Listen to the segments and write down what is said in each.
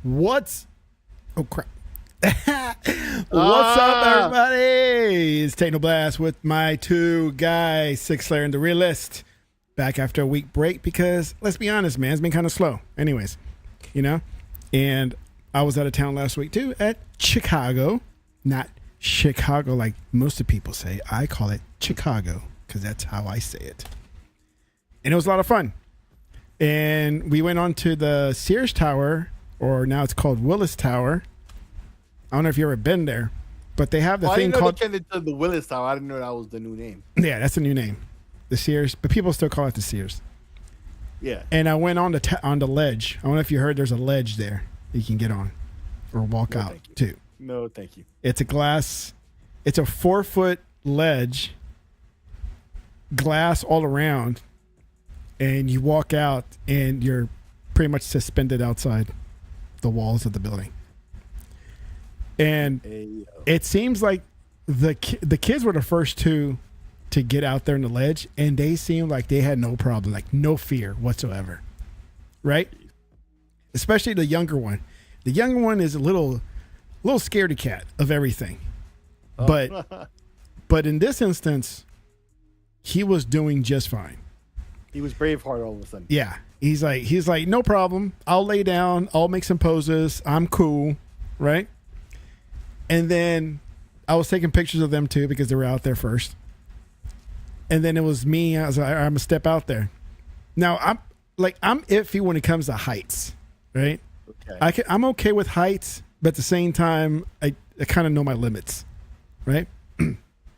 What's crap? What's up, everybody? It's TEKNOBLAST with my two guys, SIKSLAYER and the Realist. Back after a week break because, let's be honest, man, it's been kind of slow. Anyways, you know, and I was out of town last week too at Chicago, not Chicago like most of people say. I call it Chicago because that's how I say it. And it was a lot of fun. And we went on to the Sears Tower, or now it's called Willis Tower. I don't know if you've ever been there, but they have the thing called... I didn't know the Willis Tower. I didn't know that was the new name. Yeah, that's the new name. The Sears, but people still call it the Sears. Yeah. And I went on the ledge. I don't know if you heard there's a ledge there you can get on or walk out to. No, thank you. It's a glass. It's a 4-foot ledge, glass all around, and you walk out and you're pretty much suspended outside the walls of the building. And it seems like the kids were the first two to get out there in the ledge, and they seemed like they had no problem, like no fear whatsoever, right? Especially the younger one. The younger one is a little scaredy cat of everything, but in this instance, he was doing just fine. He was Braveheart all of a sudden. Yeah, he's like, no problem. I'll lay down. I'll make some poses. I'm cool, right? And then I was taking pictures of them too because they were out there first. And then it was me. I was like, I'm gonna step out there. Now I'm iffy when it comes to heights, right? Okay. I'm okay with heights, but at the same time, I kind of know my limits, right?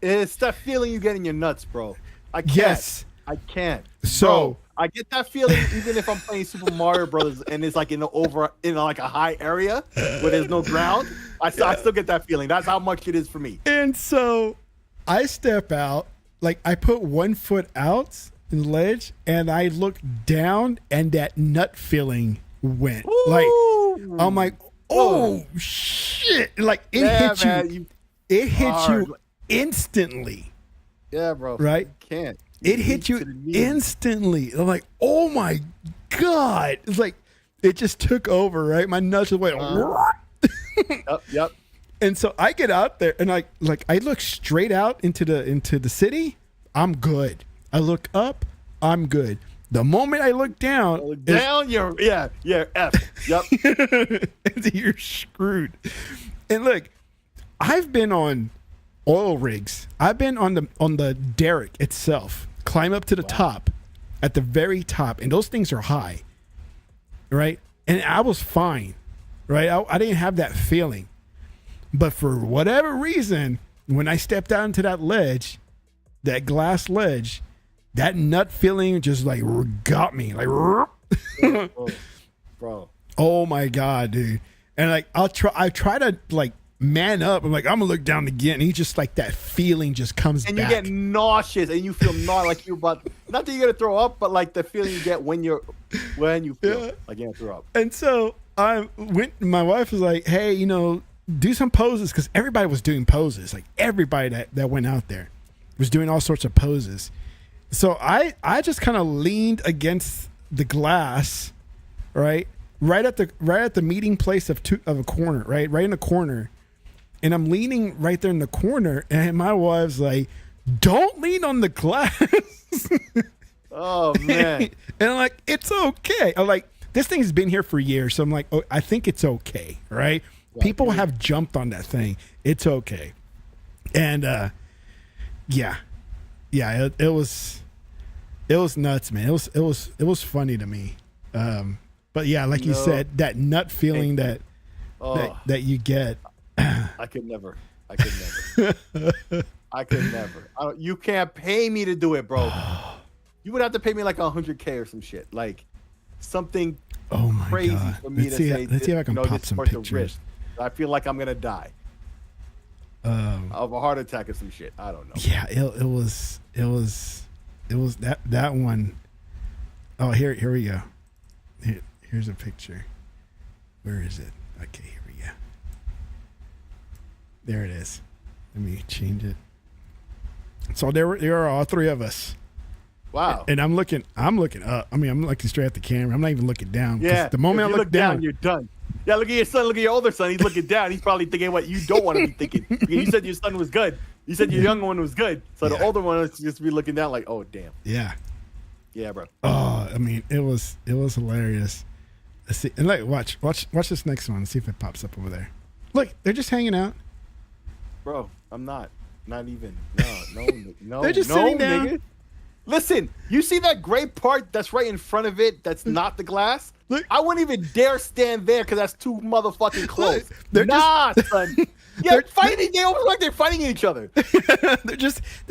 It's that feeling you get in your nuts, bro. I can't. Yes. I can't. So bro, I get that feeling even if I'm playing Super Mario Brothers and it's like in like a high area where there's no ground. I still get that feeling. That's how much it is for me. And so I step out, like I put 1 foot out in the ledge, and I look down, and that nut feeling went. Ooh. Like I'm like, oh shit! Like it hit you. It hit you instantly. Yeah, bro. Right? You can't. It hit you instantly. I'm like, oh my God. It's like, it just took over, right? My nuts just went, Yep. And so I get out there and I look straight out into the city. I'm good. I look up. I'm good. The moment I look down, you're F. Yep. You're screwed. And look, I've been on oil rigs. I've been on the derrick itself. Climb up to the top, at the very top, and those things are high, right? And I was fine, right? I didn't have that feeling, but for whatever reason, when I stepped out into that ledge, that glass ledge, that nut feeling just like got me, like, bro. Oh my God, dude! And like I try to like man up. I'm like, I'm gonna look down again. And he just like that feeling just comes back. And you get nauseous and you feel like you're about, not that you're gonna throw up, but like the feeling you get when you feel like you're gonna throw up. And so my wife was like, hey, do some poses, because everybody was doing poses. Like everybody that went out there was doing all sorts of poses. So I just kind of leaned against the glass, right? right at the meeting place of a corner, right in the corner, and I'm leaning right there in the corner, and my wife's like, "Don't lean on the glass." Oh man! And I'm like, "It's okay." I'm like, "This thing's been here for years," so I'm like, "Oh, I think it's okay, right?" People have jumped on that thing. It's okay, and yeah, it was nuts, man. It was funny to me. But yeah, like you said, that nut feeling that you get. I could never. I could never. You can't pay me to do it, bro. You would have to pay me like $100K or some shit, like something crazy God. for me let's to see, say. Let's see if I can pop some pictures. I feel like I'm gonna die of a heart attack or some shit. I don't know. Yeah, it was that one. Oh, here we go. Here's a picture. Where is it? Okay, here we go. There it is. Let me change it. So there are all three of us. Wow. And I'm looking up. I mean, I'm looking straight at the camera. I'm not even looking down. Yeah. The moment I look down, you're done. Yeah, look at your son. Look at your older son. He's looking down. He's probably thinking what you don't want to be thinking. You said your son was good. You said your younger one was good. So the older one is just be looking down like, oh damn. Yeah. Yeah, bro. Oh, I mean, it was hilarious. Let's see. And like, watch this next one. See if it pops up over there. Look, they're just hanging out. Bro, I'm not even. No. They're just sitting down. Nigga. Listen, you see that gray part that's right in front of it that's not the glass? Look. I wouldn't even dare stand there because that's too motherfucking close. Look, son. Yeah, they're fighting. They almost like they're fighting each other. they're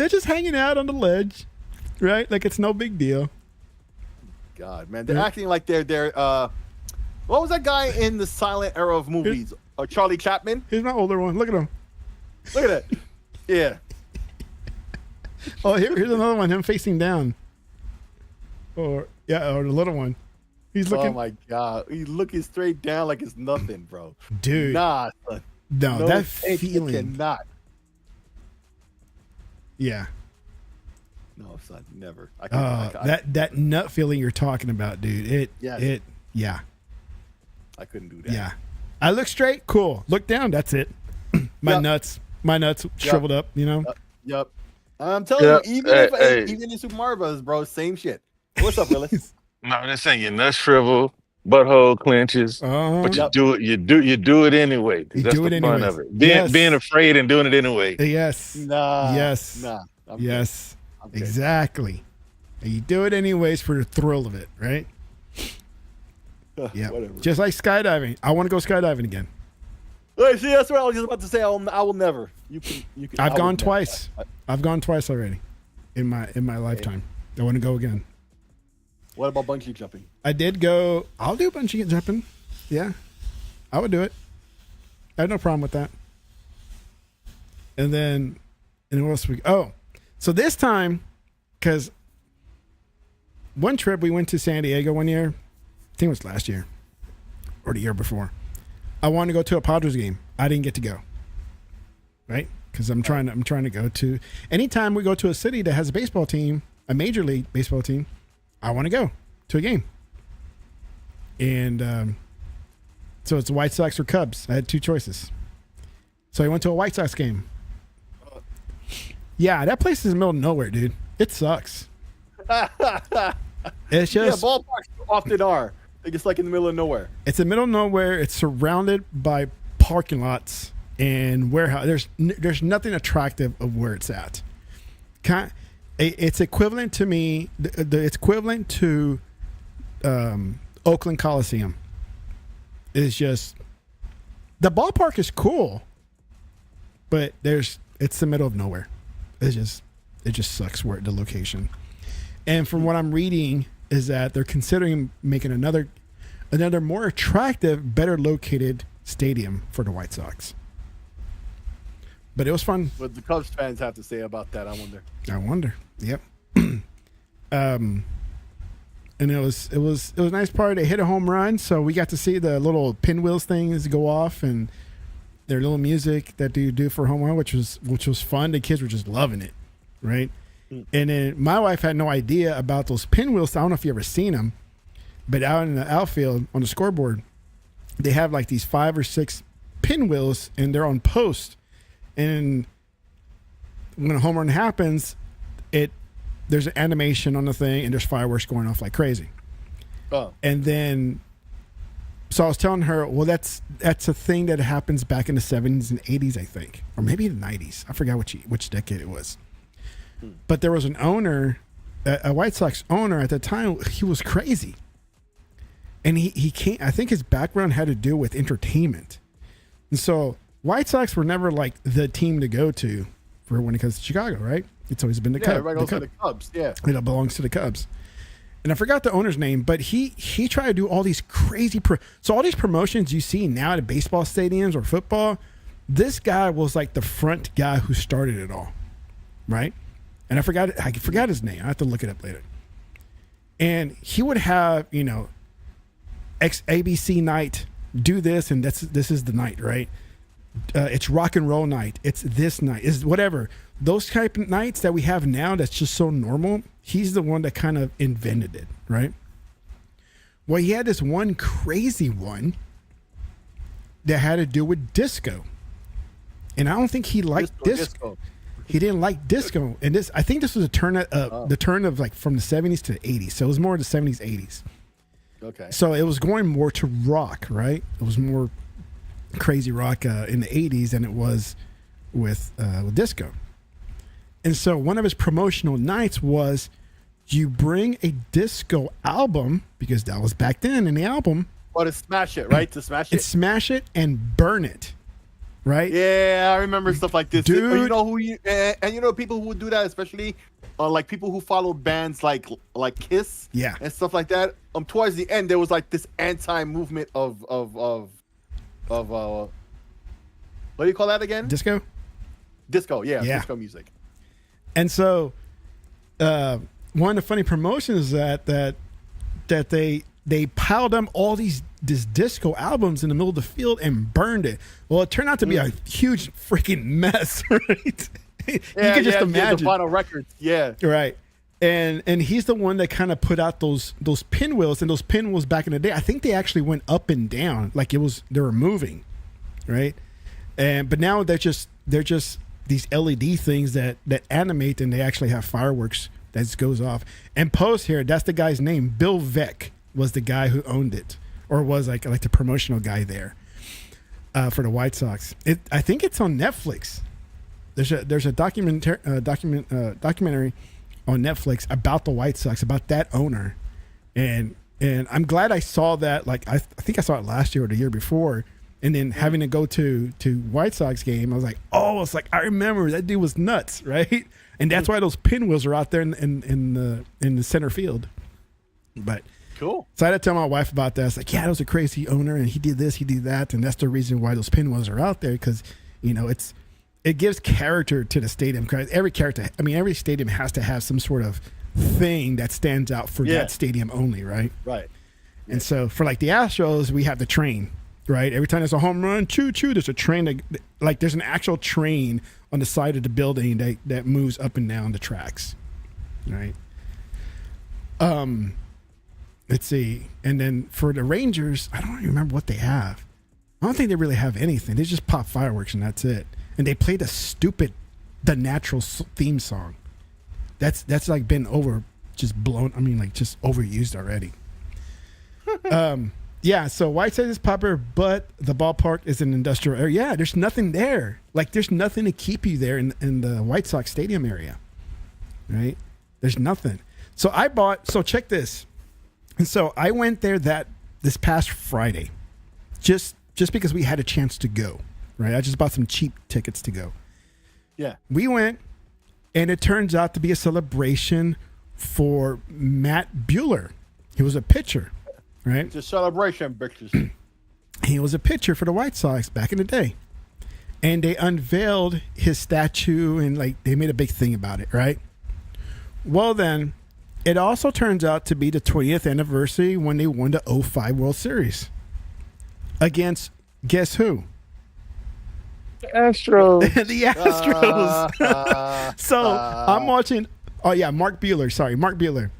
just hanging out on the ledge, right? Like it's no big deal. God, man, they're acting like they're what was that guy in the silent era of movies? Charlie Chaplin? Here's my older one. Look at him. Look at that. Yeah. Oh, here's another one. Him facing down. Or the little one. He's looking. Oh my God, he's looking straight down like it's nothing, bro. Dude. Nah, son. No, that feeling. Cannot. Yeah. No, son, never. That nut feeling you're talking about, dude. Yeah. I couldn't do that. Yeah. I look straight, cool. Look down, that's it. My nuts shriveled up, you know? Yep. I'm telling you, even in Super Mario Bros., bro, same shit. What's up, Willis? No, I'm just saying your nuts shrivel, butthole clenches, but you do it anyway. That's the fun of it. Being afraid and doing it anyway. Yes. Yes. Yes. Exactly. And you do it anyways for the thrill of it, right? Yeah. Whatever. Just like skydiving. I want to go skydiving again. Wait, see, that's what I was just about to say. I will never. You can. I've gone twice. I've gone twice already in my lifetime. I want to go again. What about bungee jumping? I did go. I'll do bungee jumping. Yeah, I would do it. I have no problem with that. And then, what else so this time, because one trip we went to San Diego one year, I think it was last year or the year before. I wanted to go to a Padres game. I didn't get to go. Right? Because I'm trying to go to. Anytime we go to a city that has a baseball team, a major league baseball team, I want to go to a game. And so it's the White Sox or Cubs. I had two choices. So I went to a White Sox game. Yeah, that place is in the middle of nowhere, dude. It sucks. It's just ballparks often are. It's like in the middle of nowhere. It's in the middle of nowhere. It's surrounded by parking lots and warehouse. There's nothing attractive of where it's at. It's equivalent to me. It's equivalent to Oakland Coliseum. It's just the ballpark is cool, but it's the middle of nowhere. It just sucks where the location. And from what I'm reading is that they're considering making another more attractive, better located stadium for the White Sox. But it was fun. What the Cubs fans have to say about that, I wonder. Yep. And it was a nice part. They hit a home run, so we got to see the little pinwheels things go off and their little music that they do for home run, which was fun. The kids were just loving it, right? And then my wife had no idea about those pinwheels. I don't know if you ever seen them. But out in the outfield on the scoreboard, they have like these 5 or 6 pinwheels, and they're on post. And when a home run happens, there's an animation on the thing, and there's fireworks going off like crazy. Oh. And then, so I was telling her, well, that's a thing that happens back in the 70s and 80s, I think, or maybe the 90s. I forgot which decade it was. But there was an owner, a White Sox owner at the time. He was crazy, and he can't. I think his background had to do with entertainment, and so White Sox were never like the team to go to for when it comes to Chicago, right? It's always been the Cubs. Everybody goes to the Cubs. Yeah, it belongs to the Cubs. And I forgot the owner's name, but he tried to do all these crazy so all these promotions you see now at baseball stadiums or football, this guy was like the front guy who started it all, right? And I forgot his name. I have to look it up later. And he would have, ABC night, do this, and this is the night, right? It's rock and roll night. It's this night. It's whatever. Those type of nights that we have now that's just so normal, he's the one that kind of invented it, right? Well, he had this one crazy one that had to do with disco. And I don't think he liked disco. He didn't like disco. And I think this was the turn of like from the 70s to the 80s. So it was more the 70s, 80s. Okay. So it was going more to rock, right? It was more crazy rock in the 80s than it was with disco. And so one of his promotional nights was you bring a disco album, because that was back then in the album. Oh, to smash it, right? To smash it? And smash it and burn it, right? Yeah, I remember stuff like this. Dude. You know people who would do that, especially like people who follow bands like Kiss, yeah, and stuff like that. Towards the end, there was like this anti-movement of what do you call that again? Disco, yeah, disco music. And so, one of the funny promotions is that they piled up all these disco albums in the middle of the field and burned it. Well, it turned out to be a huge freaking mess, right? You can just imagine the final records. Yeah, right. And he's the one that kind of put out those pinwheels, and those pinwheels back in the day, I think they actually went up and down, like they were moving, right? But now they're just these LED things that animate, and they actually have fireworks that goes off. And post here, that's the guy's name. Bill Veeck was the guy who owned it, or was like the promotional guy there for the White Sox. I think it's on Netflix. There's a documentary on Netflix about the White Sox, about that owner, and I'm glad I saw that. Like I think I saw it last year or the year before. And then having to go to White Sox game, I was like, oh, it's like I remember that dude was nuts, right? And that's why those pinwheels are out there in the center field. But cool. So I had to tell my wife about that. I was like, yeah, that was a crazy owner, and he did this, he did that, and that's the reason why those pinwheels are out there, because it gives character to the stadium. Because every stadium has to have some sort of thing that stands out for that stadium only, right? Right. And so for like the Astros, we have the train. Right. Every time there's a home run, choo choo, there's a train there's an actual train on the side of the building that moves up and down the tracks. Right. Let's see. And then for the Rangers, I don't even remember what they have. I don't think they really have anything. They just pop fireworks and that's it. And they play the natural theme song. That's like been just overused already. Yeah, so White Sox is popular, but the ballpark is an industrial area. Yeah, there's nothing there. Like, there's nothing to keep you there in the White Sox stadium area, right? There's nothing. So check this. And so I went there this past Friday, just because we had a chance to go, right? I just bought some cheap tickets to go. Yeah. We went, and it turns out to be a celebration for Matt Bueller. He was a pitcher. Right? It's a celebration, bitches. He was a pitcher for the White Sox back in the day. And they unveiled his statue, and they made a big thing about it, right? Well, then, it also turns out to be the 20th anniversary when they won the 2005 World Series. Against, guess who? The Astros. The Astros. So, I'm watching, Mark Bueller. Sorry, Mark Bueller.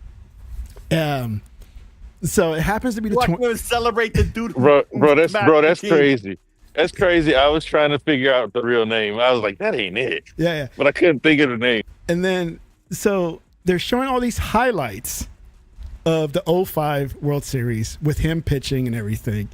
So it happens to be the 20th. Celebrate the dude. That's crazy. That's crazy. I was trying to figure out the real name. I was like, that ain't it. Yeah. But I couldn't think of the name. And then, so they're showing all these highlights of the 05 World Series with him pitching and everything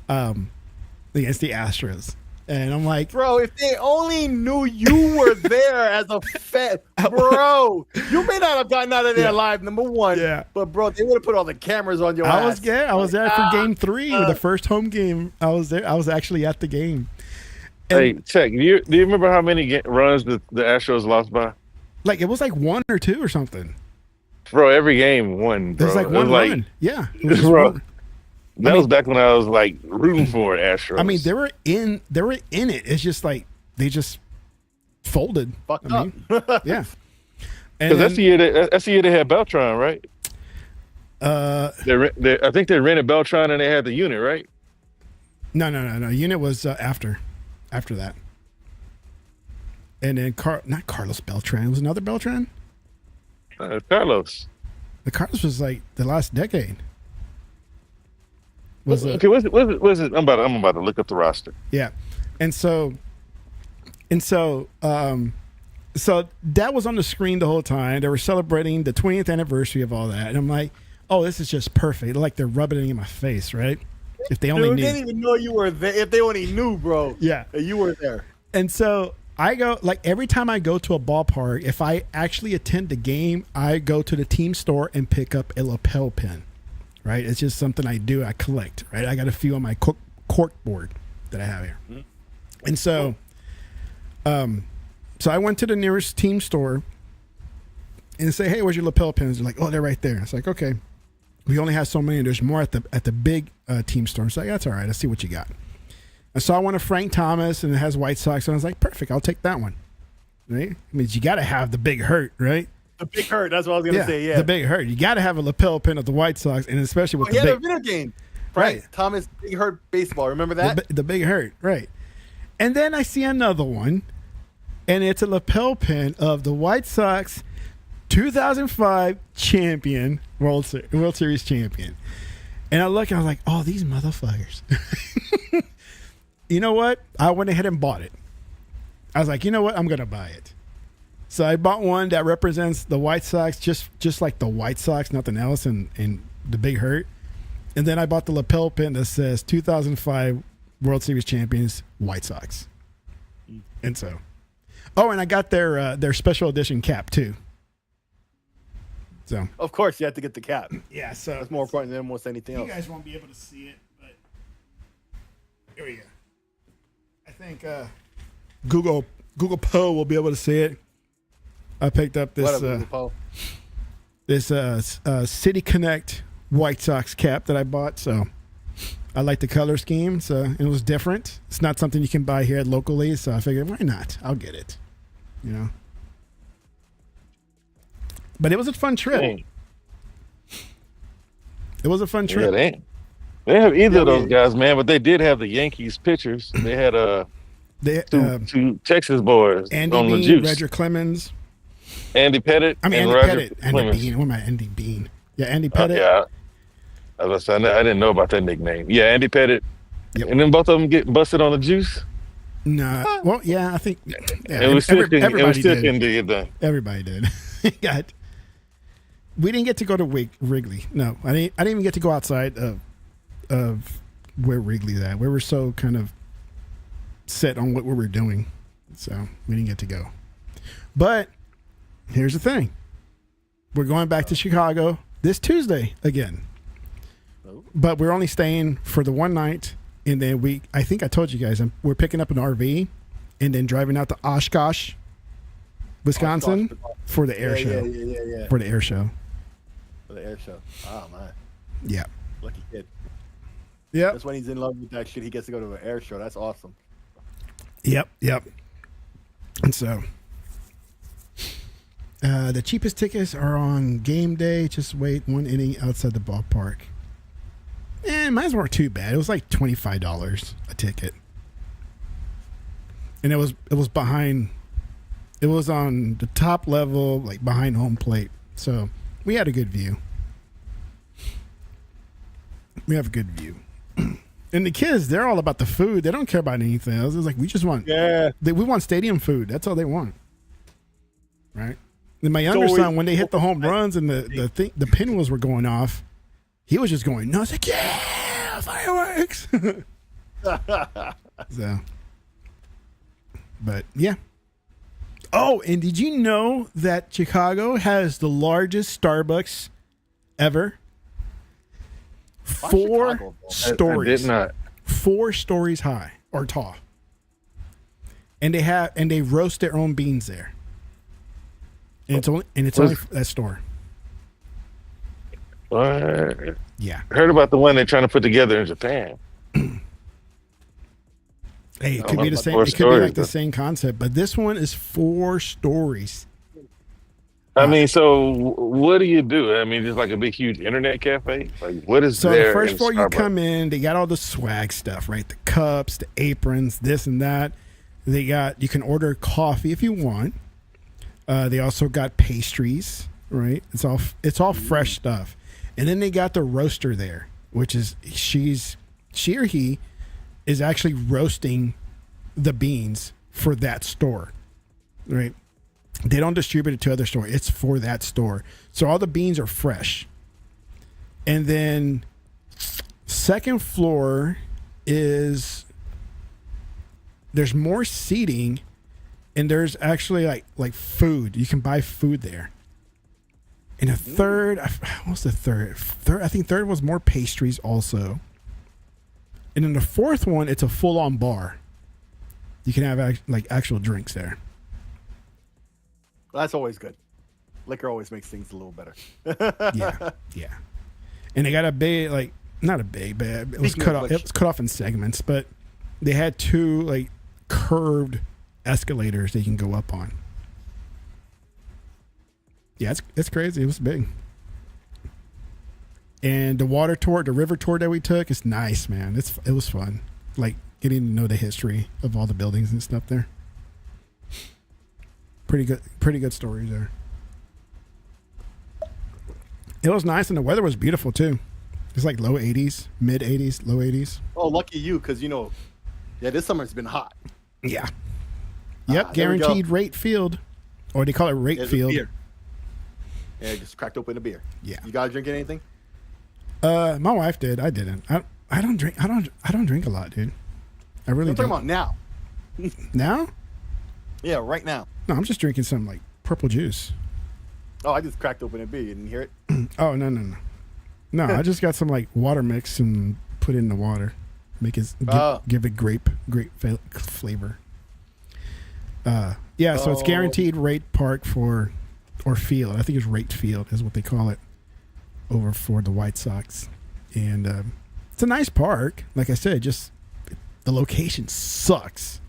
against the Astros. And I'm like, bro, if they only knew you were there as a fan, bro, you may not have gotten out of there alive, number one. Yeah. But, bro, they would have put all the cameras on your ass. I was there for game 3, the first home game. I was there. I was actually at the game. And hey, check. Do you remember how many runs the Astros lost by? Like, it was like 1 or 2 or something. Bro, every game won, bro. It was like one run. Yeah. It was bro. one. That was back when I was like rooting for Astros. I mean, they were in it. It's just like they just folded. Fucked up. Yeah. Because that's the year they had Beltron, right? I think they rented Beltron and they had the unit, right? No. Unit was after that. And then not Carlos Beltran. It was another Beltran. Carlos. The Carlos was like the last decade. Okay, was it? I'm about to look up the roster. Yeah, so that was on the screen the whole time. They were celebrating the 20th anniversary of all that, and I'm like, oh, this is just perfect. Like they're rubbing it in my face, right? If they only knew. They didn't even know you were there. If they only knew, bro. Yeah, that you were there. And so I go, like, every time I go to a ballpark, if I actually attend the game, I go to the team store and pick up a lapel pin. Right, it's just something I do. I collect. Right, I got a few on my cork board that I have here, and so, so I went to the nearest team store and say, "Hey, where's your lapel pins?" They're like, "Oh, they're right there." It's like, "Okay, we only have so many. There's more at the big team store." It's like, "That's all right. Let's see what you got." And so I went to Frank Thomas, and it has White Sox, and I was like, "Perfect, I'll take that one." Right? I mean, you got to have the big hurt, right? The big hurt. That's what I was gonna say. Yeah, the big hurt. You got to have a lapel pin of the White Sox, and especially with the had big. a winter game. Right. Thomas Big Hurt baseball. Remember that? The big hurt. Right. And then I see another one, and it's a lapel pin of the White Sox 2005 champion, World Series champion. And I look and I was like, oh, these motherfuckers. You know what? I went ahead and bought it. I was like, you know what? I'm going to buy it. So I bought one that represents the White Sox, just like the White Sox, nothing else, and the big hurt. And then I bought the lapel pin that says 2005 World Series champions, White Sox. And so, and I got their special edition cap too. So of course you have to get the cap. Yeah, so that's more important than almost anything else. You guys won't be able to see it, but here we go. I think Google Poe will be able to see it. I picked up this City Connect White Sox cap that I bought, so I like the color scheme, so it was different. It's not something you can buy here locally, so I figured, why not? I'll get it, you know. But it was a fun trip. Dang. It was a fun trip. Yeah, they have either of those guys, man, but they did have the Yankees pitchers. They had two Texas boys Andy on Bean, the juice. Roger Clemens. Andy Pettit. I mean, and Andy Roger Pettit. Clemens. Andy Bean. What am I? Andy Bean. Yeah, Andy Pettit. Yeah. I didn't know about that nickname. Yeah, Andy Pettit. Yep. And then both of them get busted on the juice? No. Well, yeah, I think. Yeah, everybody did. Everybody did. We didn't get to go to Wrigley. No, I didn't even get to go outside of where Wrigley's at. We were so kind of set on what we were doing, so we didn't get to go. But here's the thing: we're going back to Chicago this Tuesday again. But we're only staying for the one night, and then I think I told you guys, we're picking up an RV and then driving out to Oshkosh, Wisconsin for the air show. Yeah. For the air show. For the air show. Oh, man. Yeah. Lucky kid. Yeah. That's when he's in love with that shit. He gets to go to an air show. That's awesome. Yep. And so, the cheapest tickets are on game day. Just wait one inning outside the ballpark. And mine weren't too bad. It was like $25 a ticket, and it was behind. It was on the top level, like behind home plate. So we had a good view. We have a good view. And the kids, they're all about the food. They don't care about anything else. It's like, we just want, we want stadium food. That's all they want. Right? And my younger son, when they hit the home runs and the pinwheels were going off, he was just going nuts. Like, yeah, fireworks. So, but yeah. Oh, and did you know that Chicago has the largest Starbucks ever? 4 stories. I did not. 4 stories high or tall. And they roast their own beans there. And it's only that store. What? Yeah. I heard about the one they're trying to put together in Japan. Hey, it could be the same. It could be like the same concept, but this one is 4 stories. I mean, so what do you do? I mean, just like a big, huge internet cafe. Like, what is so there? The first floor, you Starbucks? come in, they got all the swag stuff, right? The cups, the aprons, this and that. You can order coffee if you want. They also got pastries, right? It's all fresh stuff. And then they got the roaster there, which is she or he is actually roasting the beans for that store, right? They don't distribute it to other stores. It's for that store. So all the beans are fresh. And then second floor there's more seating, and there's actually like food. You can buy food there. And a third, what's the third? I think third was more pastries also. And then the fourth one, it's a full-on bar. You can have like actual drinks there. Well, that's always good. Liquor always makes things a little better. Yeah. And they got a big, like, not a big, but it was cut off. It was cut off in segments, but they had 2 like curved escalators they can go up on. Yeah, it's crazy. It was big. And the river tour that we took is nice, man. It was fun. Like getting to know the history of all the buildings and stuff there. Pretty good stories there. It was nice, and the weather was beautiful too. It's like low 80s, mid 80s, low 80s. Oh, lucky you, because this summer's been hot. Yeah. Yep, guaranteed rate field, or they call it rate field. Beer. Yeah, just cracked open a beer. Yeah. You guys drinking anything? My wife did. I didn't. I don't drink. I don't drink a lot, dude. I really don't. I'm talking about now. Now? Yeah, right now. No, I'm just drinking some like purple juice. Oh, I just cracked open a beer. You didn't hear it? Oh, no. No, I just got some like water mix and put it in the water. Make it give it grape flavor. Yeah, so it's guaranteed rate park or field. I think it's rate field is what they call it over for the White Sox. And it's a nice park. Like I said, just the location sucks.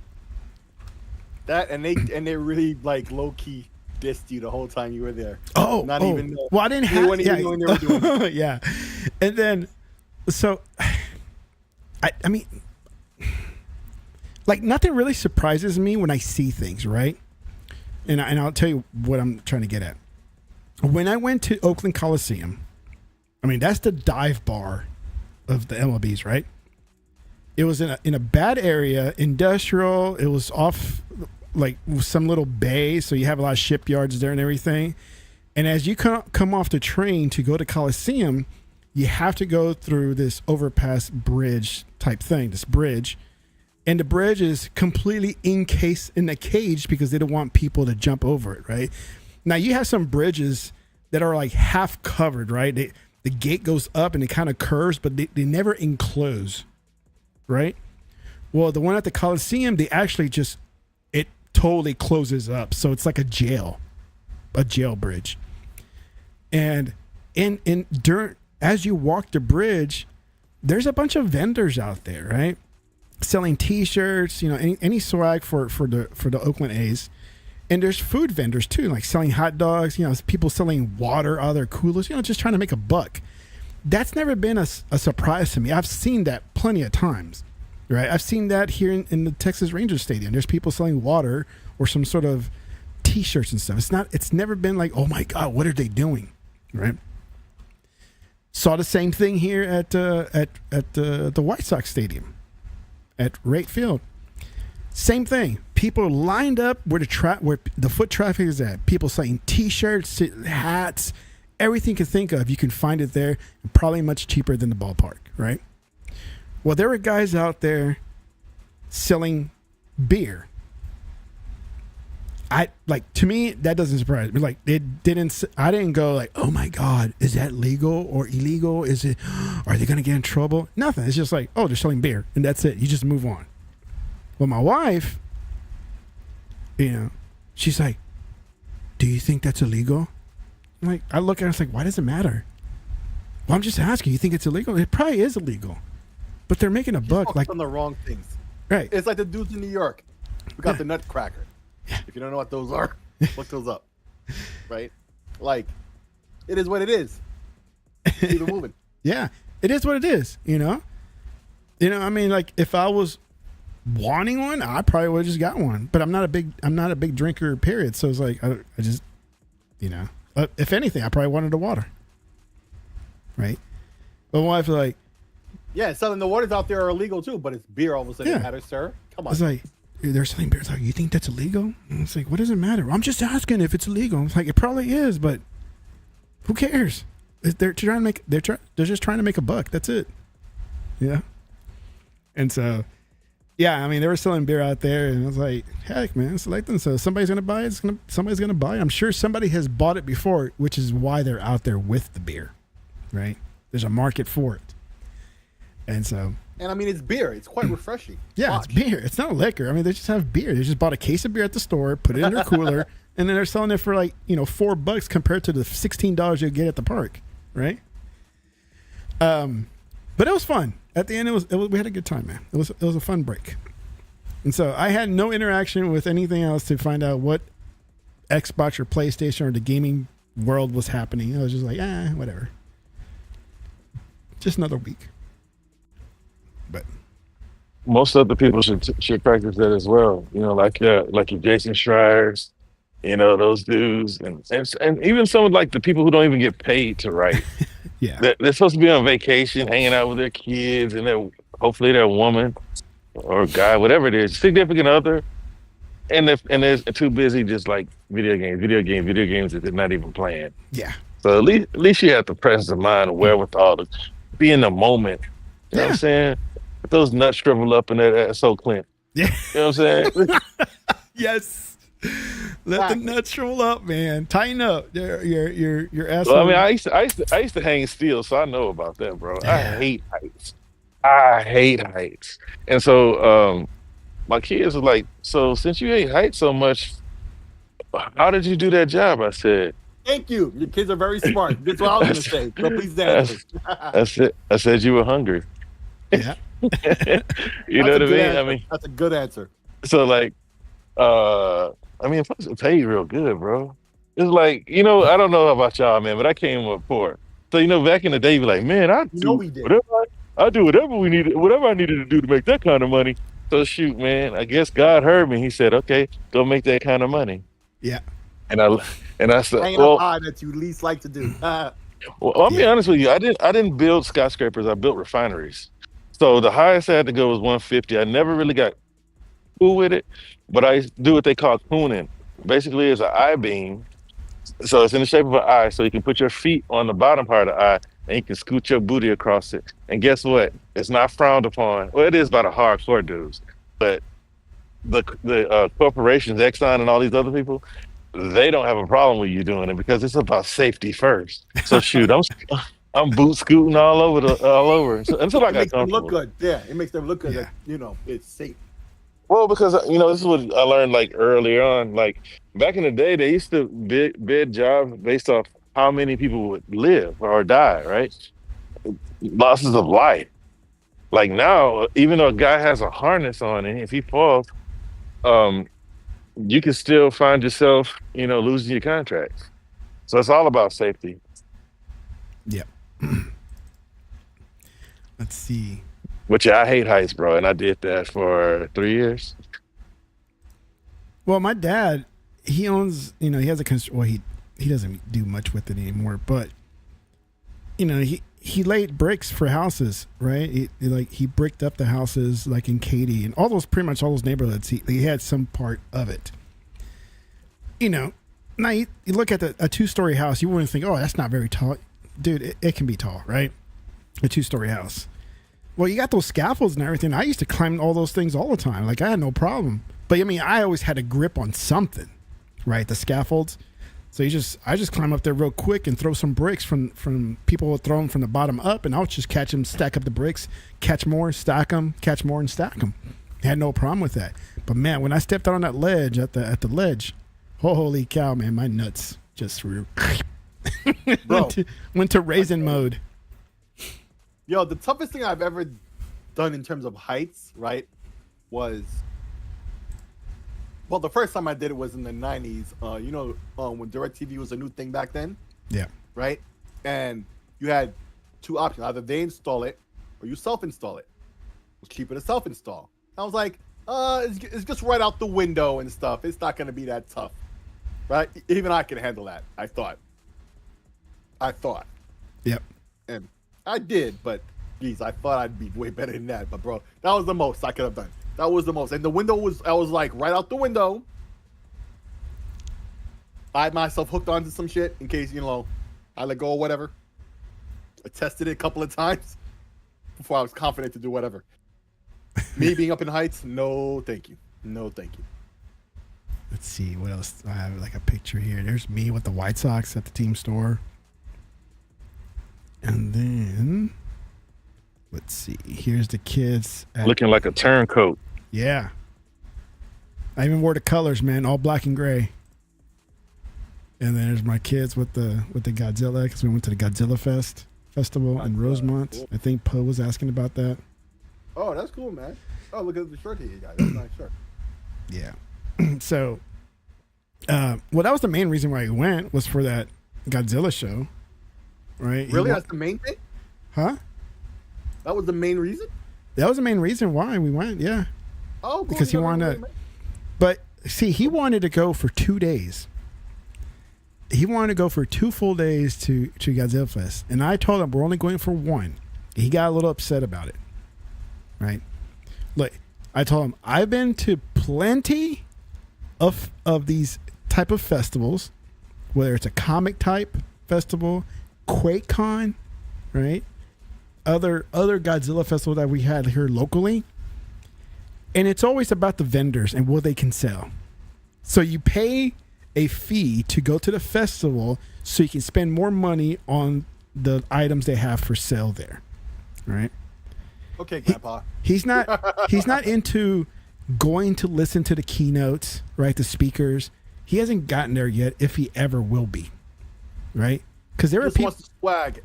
That and they really like low key dissed you the whole time you were there. Even well, I didn't have. Even knowing they were doing it. Yeah, and then so I mean, like nothing really surprises me when I see things, right? And I'll tell you what I'm trying to get at. When I went to Oakland Coliseum, I mean that's the dive bar of the MLBs, right? It was in a bad area, industrial. It was off like some little bay, so you have a lot of shipyards there and everything. And as you come off the train to go to Coliseum, you have to go through this overpass bridge type thing, this bridge. And the bridge is completely encased in a cage because they don't want people to jump over it, right? Now, you have some bridges that are like half covered, right? The gate goes up and it kind of curves, but they never enclose, right? Well, the one at the Coliseum, they actually it totally closes up. So it's like a jail bridge. And as you walk the bridge, there's a bunch of vendors out there, right? Selling T-shirts, any swag for the Oakland A's. And there's food vendors too, like selling hot dogs, people selling water out of their coolers, just trying to make a buck. That's never been a surprise to me. I've seen that plenty of times, right? I've seen that here in the Texas Rangers Stadium. There's people selling water or some sort of T-shirts and stuff. It's never been like, oh my God, what are they doing, right? Saw the same thing here at the White Sox Stadium at Wright Field. Same thing. People lined up where the foot traffic is at. People selling T-shirts, hats, everything you can think of. You can find it there, and probably much cheaper than the ballpark, right? Well, there were guys out there selling beer. To me, that doesn't surprise me. Like, I didn't go like, oh my God, is that legal or illegal? Are they going to get in trouble? Nothing. It's just like, oh, they're selling beer, and that's it. You just move on. Well, my wife, she's like, do you think that's illegal? I'm like, I look at her, it's like, why does it matter? Well, I'm just asking, you think it's illegal? It probably is illegal, but they're making a buck. Like on the wrong things. Right. It's like the dudes in New York who got the Nutcracker. Yeah. If you don't know what those are, look those up. Right? Like, it is what it is. Keep it moving. Yeah, it is what it is. I mean, like, if I was wanting one, I probably would have just got one. But I'm not a big drinker. Period. So it's like I just, if anything, I probably wanted a water. Right. But my wife was like, yeah, selling the waters out there are illegal too, but it's beer all of a sudden it matters, sir. Come on. It's like, they're selling beer. It's like, you think that's illegal? And it's like, what does it matter? I'm just asking if it's illegal. It's like, it probably is, but who cares? They're just trying to make a buck. That's it. Yeah. And so, yeah, I mean, they were selling beer out there, and I was like, heck, man, select them. So somebody's gonna buy it. Somebody's gonna buy it. I'm sure somebody has bought it before, which is why they're out there with the beer, right? There's a market for it. And so, and I mean, it's beer. It's quite refreshing. Yeah, it's beer. It's not liquor. I mean, they just have beer. They just bought a case of beer at the store, put it in their cooler, and then they're selling it for like, $4 compared to the $16 you get at the park, right? But it was fun. At the end, we had a good time, man. It was a fun break. And so I had no interaction with anything else to find out what Xbox or PlayStation or the gaming world was happening. I was just like, whatever. Just another week. But most other people should practice that as well. Like your Jason Schreiers, those dudes, and even some of like the people who don't even get paid to write. Yeah, they're supposed to be on vacation, hanging out with their kids, and hopefully their woman or guy, whatever it is, significant other, and they're too busy just like video games that they're not even playing. Yeah. So at least you have the presence of mind and wherewithal to be in the moment. You know what I'm saying? Let those nuts shrivel up in that asshole, Clint. Yeah. You know what I'm saying? Yes. Let the nuts shrivel up, man. Tighten up. Your asshole. Well, I mean, I used to hang steel, so I know about that, bro. I hate heights. And so my kids were like, so since you hate heights so much, how did you do that job? I said, thank you. Your kids are very smart. That's what I was going to say. So please answer. I said you were hungry. Yeah. You know what I mean? Answer. I mean, that's a good answer. So like, I mean, plus it paid real good, bro. It's like, I don't know about y'all, man, but I came up poor. So, back in the day, you'd be like, man, I do whatever I needed to do to make that kind of money. So shoot, man, I guess God heard me. He said, okay, go make that kind of money. Yeah. And I said, hanging up high that you least like to do. Well, I'll be honest with you. I didn't build skyscrapers. I built refineries. So the highest I had to go was 150. I never really got cool with it, but I do what they call cooning. Basically, it's an I-beam. So it's in the shape of an eye, so you can put your feet on the bottom part of the eye, and you can scoot your booty across it. And guess what? It's not frowned upon. Well, it is by the hardcore dudes, but the corporations, Exxon and all these other people, they don't have a problem with you doing it because it's about safety first. So shoot, I'm boot scooting all over. So, until I got makes them comfortable. look good. Yeah, it makes them look good. Yeah. That, it's safe. Well, because this is what I learned like early on. Like back in the day, they used to bid jobs based off how many people would live or die, right? Losses of life. Like now, even though a guy has a harness on, and if he falls, you can still find yourself, losing your contract. So it's all about safety. Yep. Let's see. Which I hate heights, bro, and I did that for 3 years. Well, my dad, he owns, he has he doesn't do much with it anymore, but he he laid bricks for houses, right? He bricked up the houses like in Katy and pretty much all those neighborhoods. He had some part of it. You know, now you look at a 2-story house, you wouldn't think, oh, that's not very tall. Dude, it can be tall, right? A 2-story house. Well, you got those scaffolds and everything. I used to climb all those things all the time. Like, I had no problem. But I mean, I always had a grip on something, right? The scaffolds. So I just climb up there real quick and throw some bricks from people would throw them from the bottom up, and I'll just catch them, stack up the bricks, catch more, stack them, catch more, and stack them. I had no problem with that. But man, when I stepped out on that ledge at the ledge, holy cow, man, my nuts just went to raisin mode. Yo, the toughest thing I've ever done in terms of heights, right, was. Well, the first time I did it was in the 90s. When DirecTV was a new thing back then. Yeah. Right? And you had 2 options. Either they install it or you self-install it. It was cheaper to self-install. I was like, it's just right out the window and stuff. It's not going to be that tough. Right? Even I can handle that, I thought. Yep. And I did, but, geez, I thought I'd be way better than that. But, bro, that was the most I could have done. That was the most. And the window I was like right out the window. I had myself hooked onto some shit in case, I let go or whatever. I tested it a couple of times before I was confident to do whatever. Me being up in heights, no thank you. No thank you. Let's see what else. I have like a picture here. There's me with the White Sox at the team store. And then let's see. Here's the kids looking like a turncoat. Yeah. I even wore the colors, man, all black and gray. And then there's my kids with the Godzilla, because we went to the Godzilla Festival in Rosemont. Cool. I think Poe was asking about that. Oh, that's cool, man. Oh, look at the shirt here you got. That's a nice shirt. Yeah. So, that was the main reason why we went, was for that Godzilla show, right? Really? That's the main thing? Huh? That was the main reason? That was the main reason why we went, yeah. Oh, cool. Because he wanted to. But, see, he wanted to go for 2 days. He wanted to go for 2 full days to Godzilla Fest. And I told him we're only going for 1. He got a little upset about it. Right? Look, I told him I've been to plenty of these type of festivals, whether it's a comic type festival, QuakeCon, right? Other Godzilla festivals that we had here locally. And it's always about the vendors and what they can sell. So you pay a fee to go to the festival so you can spend more money on the items they have for sale there. Right? Okay, Grandpa. He's not into going to listen to the keynotes, right? The speakers. He hasn't gotten there yet, if he ever will be. Right? Because there are people. Wants to swag.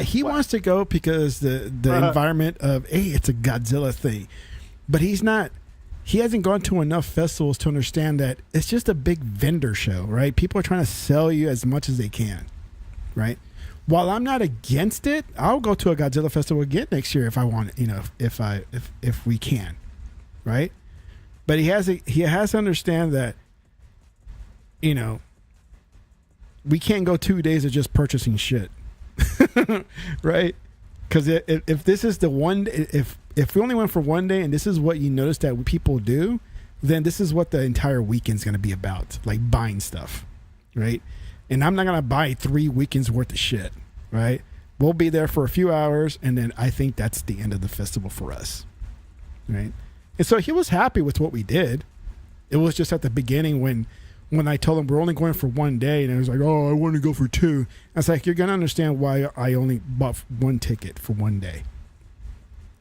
He wants to go because the environment of, hey, it's a Godzilla thing. But he hasn't gone to enough festivals to understand that it's just a big vendor show, right? People are trying to sell you as much as they can, right? While I'm not against it, I'll go to a Godzilla festival again next year if I want it, if we can, right? But he has to understand that, we can't go 2 days of just purchasing shit, right? Because if this is the one, if we only went for 1 day and this is what you notice that people do, then this is what the entire weekend's going to be about, like buying stuff, right? And I'm not going to buy 3 weekends worth of shit, right? We'll be there for a few hours, and then I think that's the end of the festival for us, right? And so he was happy with what we did. It was just at the beginning when I told him we're only going for 1 day, and he was like, oh, I want to go for 2. I was like, you're going to understand why I only bought 1 ticket for 1 day.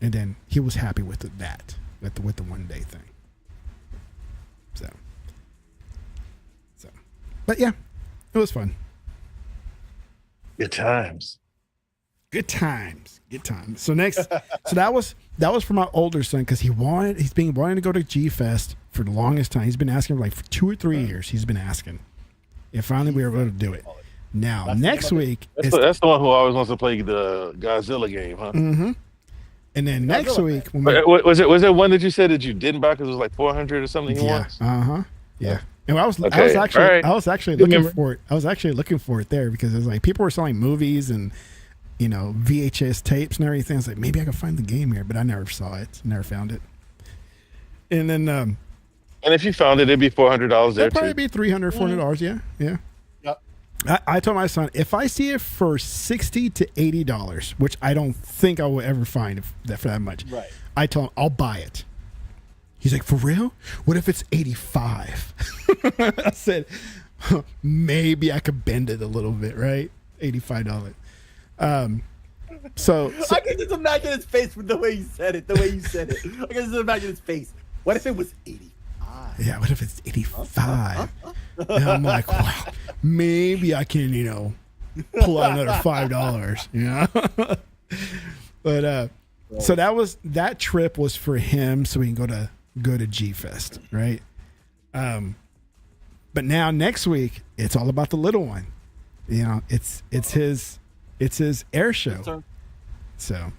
And then he was happy with that, with the 1 day thing. So, but yeah, it was fun. Good times. So that was for my older son, because he's been wanting to go to G Fest for the longest time. He's been asking for like 2 or 3 years. He's been asking. And finally we were able to do it. Now next week, that's the one who always wants to play the Godzilla game, huh? Mm-hmm. And then next week, was it one that you said that you didn't buy because it was like 400 or something? Yeah. Yeah. And I was actually looking for it. I was actually looking for it there because it was like people were selling movies and VHS tapes and everything. I was like, maybe I can find the game here, but I never saw it. Never found it. And then And if you found it, it'd be $400 there it'd probably too. be $300, $400. Yeah. Yep. I told my son, if I see it for $60 to $80, which I don't think I will ever find for that much, Right. I told him I'll buy it. He's like, for real? What if it's 85? I said, maybe I could bend it a little bit, right? $85. So I can just imagine his face with the way you said it. I can just imagine his face. What if it was 85? yeah, what if it's 85? And I'm like, wow, maybe I can, pull out another $5, But so that trip was for him so we can go to G Fest, right? But now next week it's all about the little one. It's his air show. So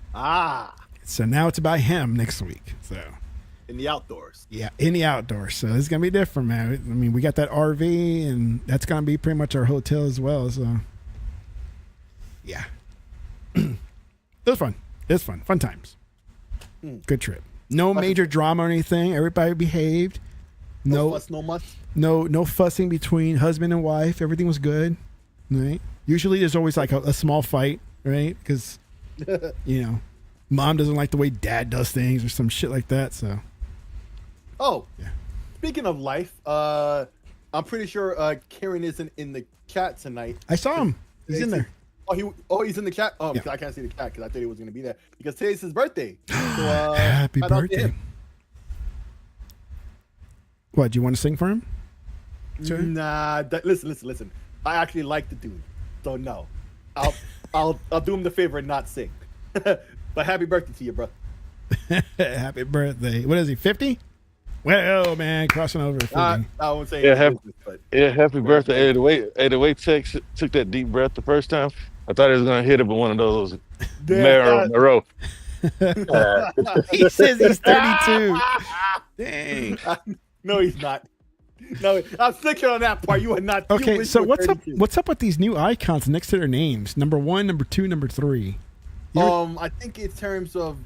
now it's about him next week. So In the outdoors. yeah, in the outdoors. So it's gonna be different, man. I mean, we got that RV, and that's gonna be pretty much our hotel as well. So yeah, it was fun. It's fun times. Good trip. No major drama or anything. Everybody behaved. No fuss, no muss. No fussing between husband and wife. Everything was good. Right. Usually there's always like a small fight, right? Because mom doesn't like the way dad does things or some shit like that. So. Oh, Yeah. Speaking of life, I'm pretty sure Kieran isn't in the chat tonight. I saw him. He's in there. He's in the chat. Oh, Yeah. I can't see the chat because I thought he was going to be there because today's his birthday. So, Happy shout out to birthday. him. What, do you want to sing for him? Sure. Nah, listen. I actually like the dude, so no. I'll do him the favor and not sing. But happy birthday to you, bro. Happy birthday. What is he, 50? Well, man, crossing over 50. I won't say Yeah, any business, but Happy birthday. The way Tex took that deep breath the first time, I thought he was going to hit it with one of those marrow in a row. He says he's 32. Dang. no, he's not. No, I'm sticking on that part. You are not. Okay, you so were what's up? 32. What's up with these new icons next to their names? Number 1, number 2, number 3. I think in terms of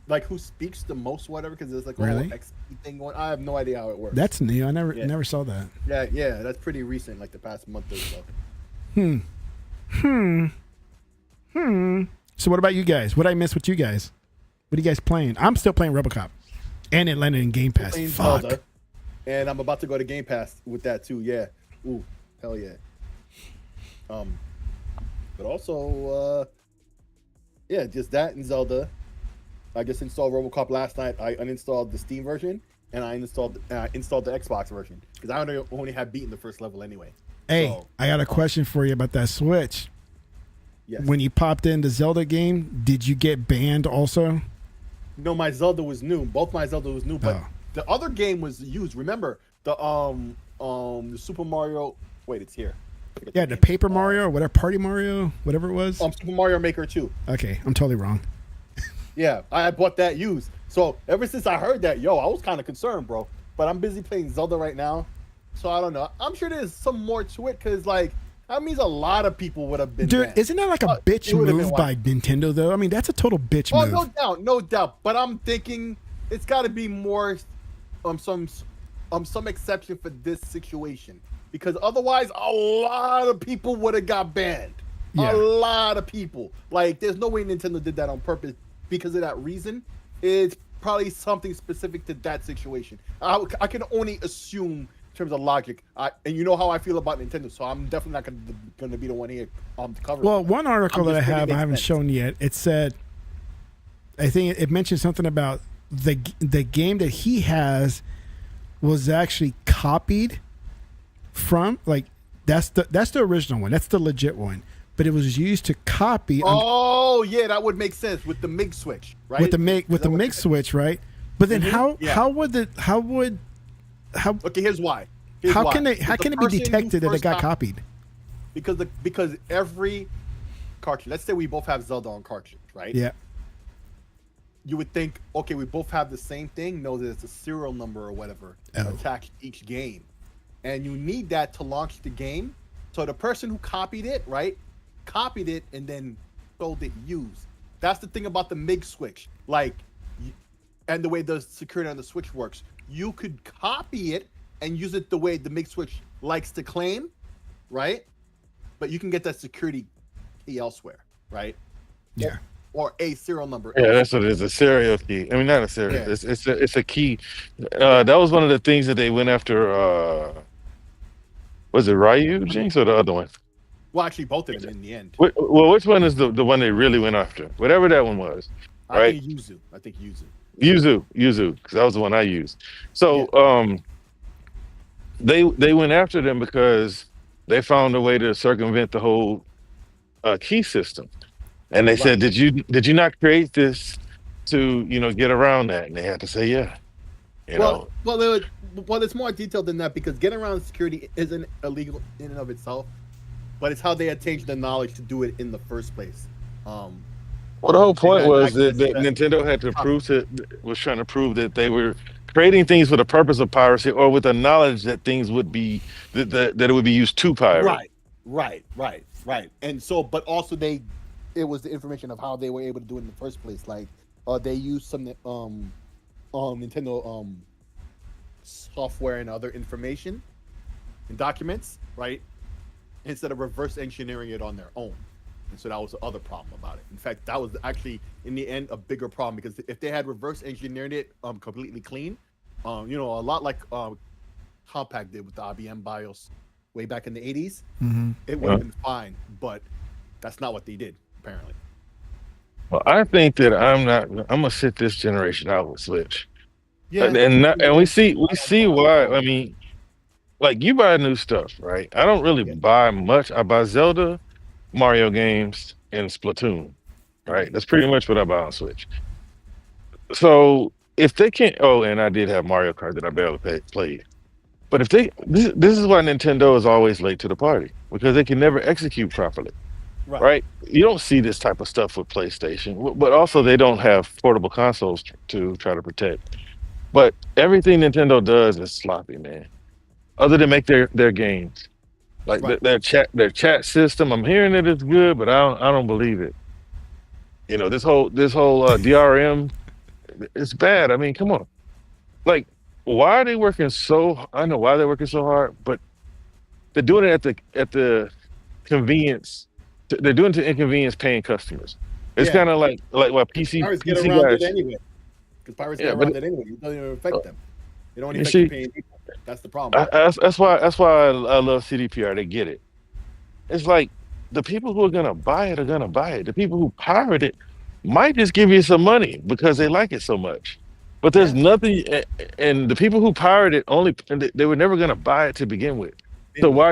like who speaks the most, whatever, because there's like a Really? whole XP thing going. I have no idea how it works. That's new. I Yeah. never saw that. yeah, that's pretty recent, like the past month or so. So what about you guys? What did I miss with you guys? What are you guys playing? I'm still playing RoboCop, and it landed in Game Pass. Playing Fuck. Zelda, and I'm about to go to Game Pass with that too. Yeah. Ooh, hell yeah. But also, yeah, just that and Zelda. I just installed RoboCop last night. I uninstalled the Steam version and I installed the Xbox version because I only had beaten the first level anyway. Hey, So, I got a question for you about that Switch. yes. When you popped in the Zelda game, did you get banned also? No, my Zelda was new. Both my Zelda was new, but Oh. the other game was used. Remember the Super Mario. Wait, it's here. Yeah, the Paper Mario or whatever, Party Mario, whatever it was. Super Mario Maker 2. Okay, I'm totally wrong. Yeah, I bought that used. So ever since I heard that, I was kind of concerned, bro. But I'm busy playing Zelda right now, so I don't know. I'm sure there's some more to it because like that means a lot of people would have been. Dude, banned. isn't that like a bitch it would've been move wild. by Nintendo though? I mean, that's a total bitch Oh, move. no doubt. But I'm thinking it's got to be more, some exception for this situation because otherwise a lot of people would have got banned. Yeah. A lot of people. Like, there's no way Nintendo did that on purpose because of that reason. It's probably something specific to that situation. I can only assume in terms of logic. And you know how I feel about Nintendo, so I'm definitely not going to be the one here to cover. Well, it. one article I'm that I just saying it have, I makes haven't sense. shown yet. It said, I think it mentioned something about the game that he has was actually copied from like that's the original one. That's the legit one. But it was used to copy Oh yeah, that would make sense with the MIG switch, right? with the MIG switch, right? But then Yeah. how Okay, here's why. how can it Because the be person who detected that it first got copied? Because every cartridge, let's say we both have Zelda on cartridge, right? Yeah. You would think, okay, we both have the same thing. No, there's a serial number or whatever attached to each game, and you need that to launch the game. So the person who copied it, right, copied it and then sold it used. That's the thing about the MIG switch. Like, and the way the security on the switch works. You could copy it and use it the way the MIG switch likes to claim, right? But you can get that security key elsewhere, right? Yeah. Or a serial number. Yeah, that's what it is. A serial key. I mean, not a serial. Yeah. It's a key. That was one of the things that they went after. Was it Ryu Jinx or the other one? Well, actually, both of them in the end. Well, which one is the one they really went after? Whatever that one was, right? I think Yuzu. Yuzu, because that was the one I used. So they went after them because they found a way to circumvent the whole key system, and they said, "Did you not create this to get around that?" And they had to say, "Yeah." Well, it's more detailed than that because getting around security isn't illegal in and of itself, but it's how they attained the knowledge to do it in the first place. Well, the whole point was that Nintendo had to was trying to prove that they were creating things for the purpose of piracy or with the knowledge that things would be that it would be used to pirate. Right. And so, but also it was the information of how they were able to do it in the first place. Like, they used some Nintendo software and other information and documents, right? Instead of reverse engineering it on their own. And so that was the other problem about it. In fact, that was actually in the end a bigger problem because if they had reverse engineered it completely clean, a lot like Compaq did with the IBM BIOS way back in the 80s, it would have been fine. But that's not what they did, apparently. Well, I think that I'm gonna sit this generation out with Switch. Yeah, And we see why. I mean, like you buy new stuff, right? I don't really buy much. I buy Zelda, Mario games, and Splatoon, right? That's pretty much what I buy on Switch. So if they can't, and I did have Mario Kart that I barely played. But if this is why Nintendo is always late to the party because they can never execute properly, right? You don't see this type of stuff with PlayStation, but also they don't have portable consoles to try to protect. But everything Nintendo does is sloppy, man. Other than make their games. Like their chat system, I'm hearing it is good, but I don't believe it. This whole DRM, it's bad. I mean, come on. Like, why are they working so? I know why they're working so hard, but they're doing it at the convenience. They're doing it to inconvenience paying customers. It's kind of like what PC get around it anyway. Because pirates get around it anyway. It doesn't even affect them. It don't affect the paying people. That's the problem. That's why I love CDPR. They get it. It's like the people who are gonna buy it are gonna buy it. The people who pirate it might just give you some money because they like it so much. But there's nothing, and the people who pirate it they were never gonna buy it to begin with. So why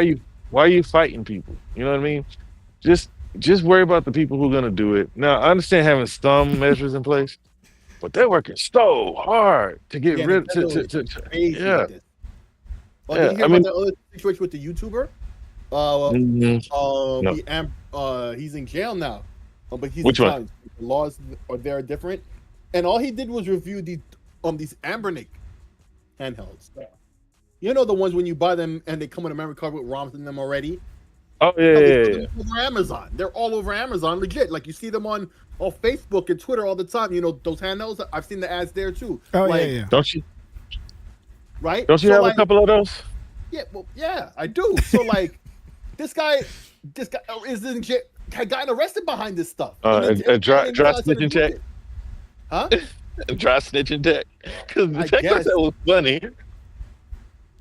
are you fighting people? You know what I mean? Just worry about the people who are gonna do it. Now I understand having some measures in place, but they're working so hard to get rid of Well, did you hear about the other situation with the YouTuber? He's in jail now. But he's Which one? The laws are there different. And all he did was review these Ambernic handhelds. You know the ones when you buy them and they come with a memory card with ROMs in them already? Oh yeah. Over Amazon. They're all over Amazon, legit. Like you see them on Facebook and Twitter all the time. Those handhelds. I've seen the ads there too. Oh yeah. Don't you? Right? Don't you have a couple of those? Yeah, well, yeah, I do. So like, this guy is in jail, had gotten arrested behind this stuff. Dry snitching tech. Huh? Dry snitching tech. Because the tech that was funny.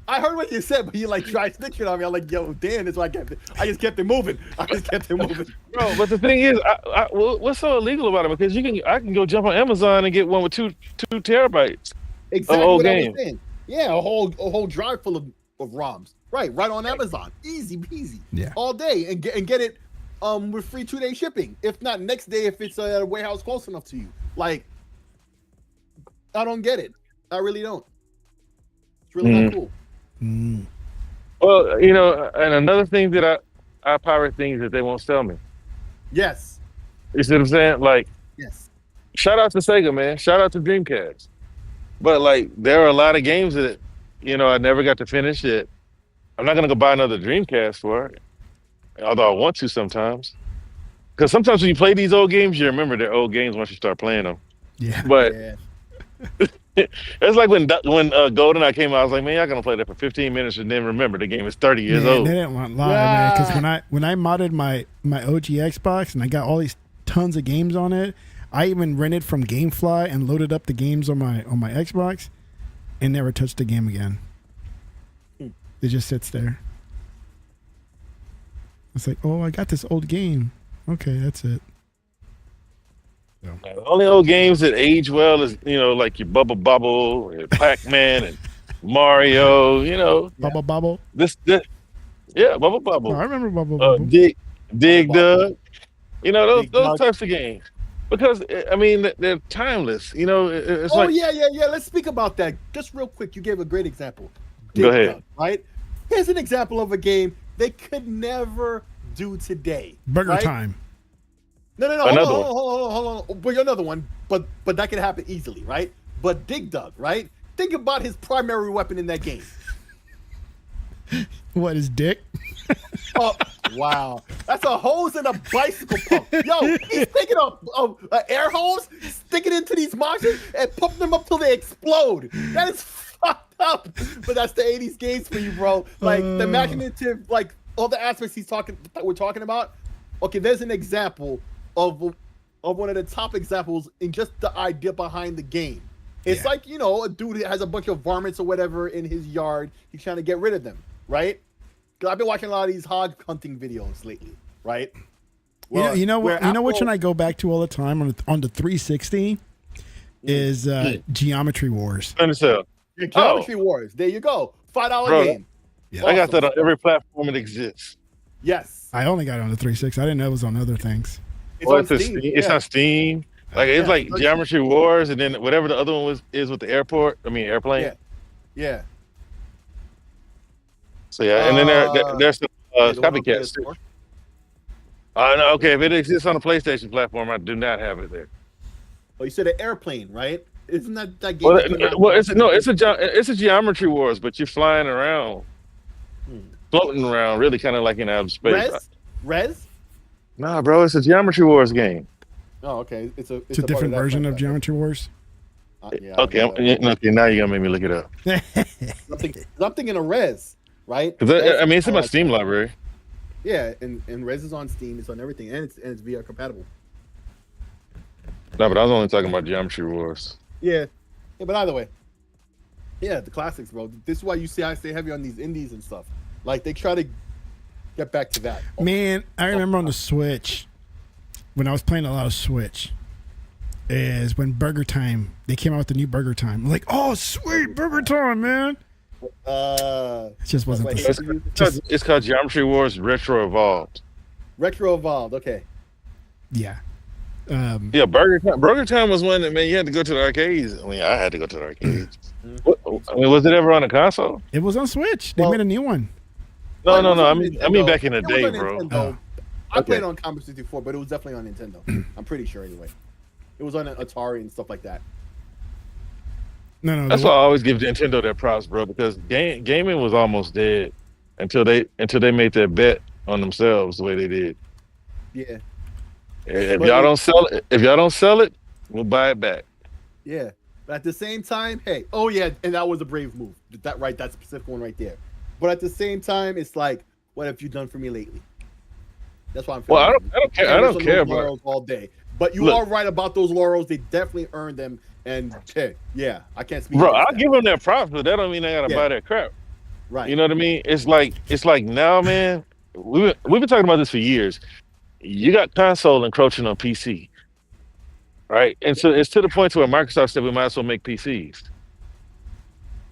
I heard what you said, but you like dry snitching on me. I'm like, yo, damn, that's why I just kept it moving. Bro, but the thing is, what's so illegal about it? Because I can go jump on Amazon and get one with two terabytes. Exactly what I was saying. Yeah, a whole drive full of ROMs. Right on Amazon. Easy peasy. Yeah. All day and get it with free 2-day shipping. If not next day if it's at a warehouse close enough to you. Like, I don't get it. I really don't. It's really not cool. Well, and another thing that I pirate things that they won't sell me. Yes. You see what I'm saying? Like, yes. Shout out to Sega, man. Shout out to Dreamcast. But like, there are a lot of games that I never got to finish it. I'm not gonna go buy another Dreamcast for it, although I want to sometimes. because sometimes when you play these old games, you remember they're old games once you start playing them. Yeah. But Yeah. it's like when GoldenEye came out, I was like, man, y'all gonna play that for 15 minutes and then remember the game is 30 years Man, old. they didn't want to lie, man. Because Yeah. when I modded my OG Xbox and I got all these tons of games on it, I even rented from GameFly and loaded up the games on my Xbox, and never touched the game again. It just sits there. It's like, oh, I got this old game. Okay, that's it. The only old games that age well is like your Bubble Bubble, and Pac-Man, and Mario. Yeah. Bubble Bobble. This yeah, Bubble Oh, I Bubble. remember Bubble Bobble. Dig Bubble Dug. Those Dig those Dug. types of games because I mean they're timeless. It's Oh like yeah. Let's speak about that just real quick. You gave a great example. Go ahead. Dug, right? Here's an example of a game they could never do today. Burger right? Time. No. Another Hold on. But another one. But that can happen easily, right? But Dig Dug, right? Think about his primary weapon in that game. What is dick? Oh, wow. That's a hose and a bicycle pump. Yo, he's thinking of air hose, sticking into these monsters and pumping them up till they explode. That is fucked up. But that's the 80s games for you, bro. Like, the imaginative, like, all the aspects we're talking about. Okay, there's an example of one of the top examples in just the idea behind the game. It's Yeah. like, a dude has a bunch of varmints or whatever in his yard. He's trying to get rid of them, right? Because I've been watching a lot of these hog hunting videos lately, right? You know where which Apple- one I go back to all the time on the 360 is Geometry Wars. Understand? Yeah, Geometry Wars. There you go. $5 Bro, game. Yeah. I got that on every platform that exists. Yes. I only got it on the 360. I didn't know it was on other things. It's on It's a Steam. It's yeah. on Steam. Like it's Yeah, like it's on Geometry Wars, and then whatever the other one is with the airplane. Yeah. Yeah. So yeah, and then there's the Yeah, the one on copycats too. PS4. No, okay, if it exists on a PlayStation platform, I do not have it there. Oh, you said an airplane, right? Isn't that game? Well, that came out- it's a Geometry Wars, but you're flying around, floating around, really kind of like in outer space. Res? Nah, bro, it's a Geometry Wars game. Oh, okay. It's a It's a different version of Geometry Wars. Yeah, Okay, okay, now you're gonna make me look it up. I'm thinking of Res, right? Cause I mean, it's in my Res- Steam library. Yeah, and Res is on Steam. It's on everything, and it's VR compatible. No, but I was only talking about Geometry Wars. Yeah, but either way, yeah, the classics, bro. This is why you see I stay heavy on these indies and stuff. Like they try to get back to that. Man, I remember on the Switch when I was playing a lot of Switch. Is when Burger Time they came out with the new Burger Time. I'm like, oh sweet Burger Time, man. It just wasn't the Wait, same. It's called Geometry Wars Retro Evolved. Retro Evolved. Okay. Yeah. Yeah, Burger Time was one that, man, you had to go to the arcades. I mean, I had to go to the arcades. Was it ever on a console? It was on Switch. They Well- made a new one. No. It was I on mean Nintendo. back in the It was day, on bro. Nintendo. I Okay. played on Commodore 64, but it was definitely on Nintendo. I'm pretty sure anyway. It was on Atari and stuff like that. No, That's why I always give Nintendo their props, bro, because gaming was almost dead until they made their bet on themselves the way they did. Yeah. If But y'all it- don't sell it, we'll buy it back. Yeah. But at the same time, hey, oh yeah, and that was a brave move. That specific one right there. But at the same time, it's like, what have you done for me lately? That's why I'm Well, feeling I don't care. I can't don't rest on care, those bro. laurels all day. But you Look. are right about those laurels. They definitely earned them. And hey, yeah, I can't speak. Bro, against I'll that. give them their props, but that don't mean I gotta Yeah. buy that crap. Right. You know what I mean? It's like now, man. We've been talking about this for years. You got console encroaching on PC, right? And so it's to the point to where Microsoft said we might as well make PCs.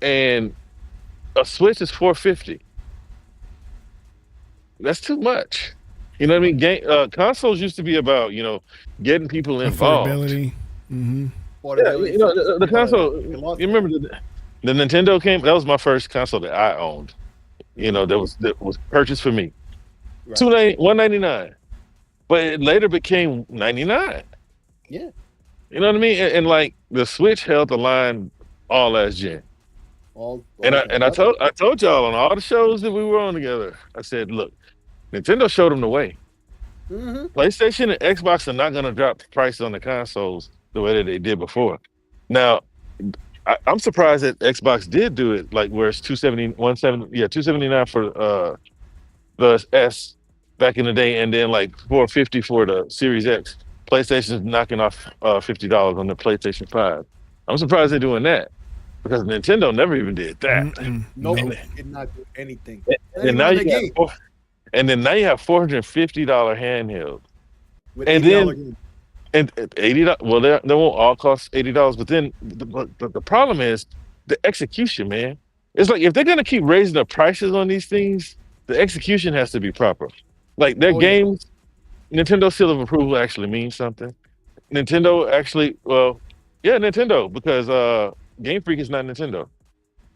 And a Switch is $450. That's too much. You know what I mean? Consoles used to be about getting people involved. affordability. Mm-hmm. Yeah, the console. You remember the Nintendo came? That was my first console that I owned. That was purchased for me. Right. $199, but it later became $99. Yeah. You know what I mean? And like the Switch held the line all last gen. I told y'all on all the shows that we were on together. I said, look, Nintendo showed them the way. PlayStation and Xbox are not going to drop the price on the consoles the way that they did before. Now, I'm surprised that Xbox did do it, like where it's 279 for the S back in the day, and then like 450 for the Series X. PlayStation's knocking off $50 on the PlayStation 5. I'm surprised they're doing that because Nintendo never even did that. Nope, Nope. did not do anything. And now you got now you have $450 handheld, With and $80 then game. and $80. Well, they won't all cost $80, but then the problem is the execution, man. It's like if they're gonna keep raising the prices on these things, the execution has to be proper. Like their Oh, yeah. games, Nintendo seal of approval actually means something. Nintendo actually, well, yeah, Nintendo, because Game Freak is not Nintendo.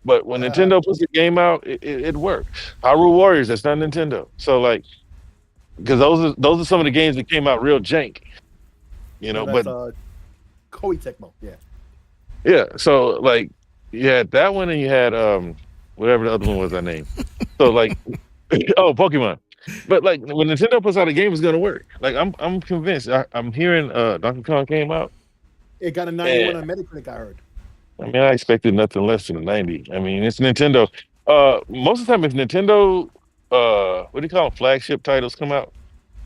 But when Nintendo puts a game out, it works. Hyrule Warriors, that's not Nintendo. So like, because those are some of the games that came out real jank, you know. That's, But Koei Tecmo, yeah. yeah, so like you had that one, and you had whatever the other one was I named. So like, oh, Pokemon. But like when Nintendo puts out a game, it's gonna work. Like I'm convinced. I'm hearing Donkey Kong came out. It got a 91 on Metacritic, I heard. I mean, I expected nothing less than a 90. I mean, it's Nintendo. Most of the time, if Nintendo, what do you call them, flagship titles come out,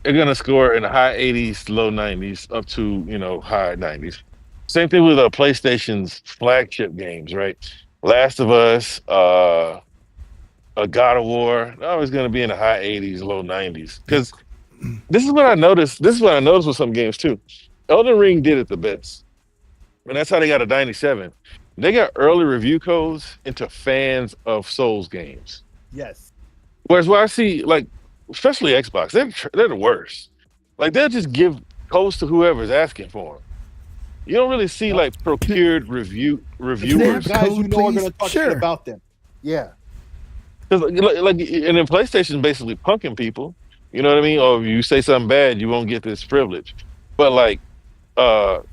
they're gonna score in the high 80s, low 90s, up to high 90s. Same thing with PlayStation's flagship games, right? Last of Us, a God of War, they're always gonna be in the high 80s, low 90s. Because this is what I noticed. This is what I noticed with some games too. Elden Ring did it the best, and that's how they got a 97. They got early review codes into fans of Souls games. Yes. Whereas what I see, like, especially Xbox, they're the worst. Like they'll just give codes to whoever's asking for them. You don't really see like procured reviewers. have Guys code, you know are please? going to talk Sure. shit about them. Yeah. 'Cause, like, and then PlayStation basically punking people. You know what I mean? Or if you say something bad, you won't get this privilege. But like, what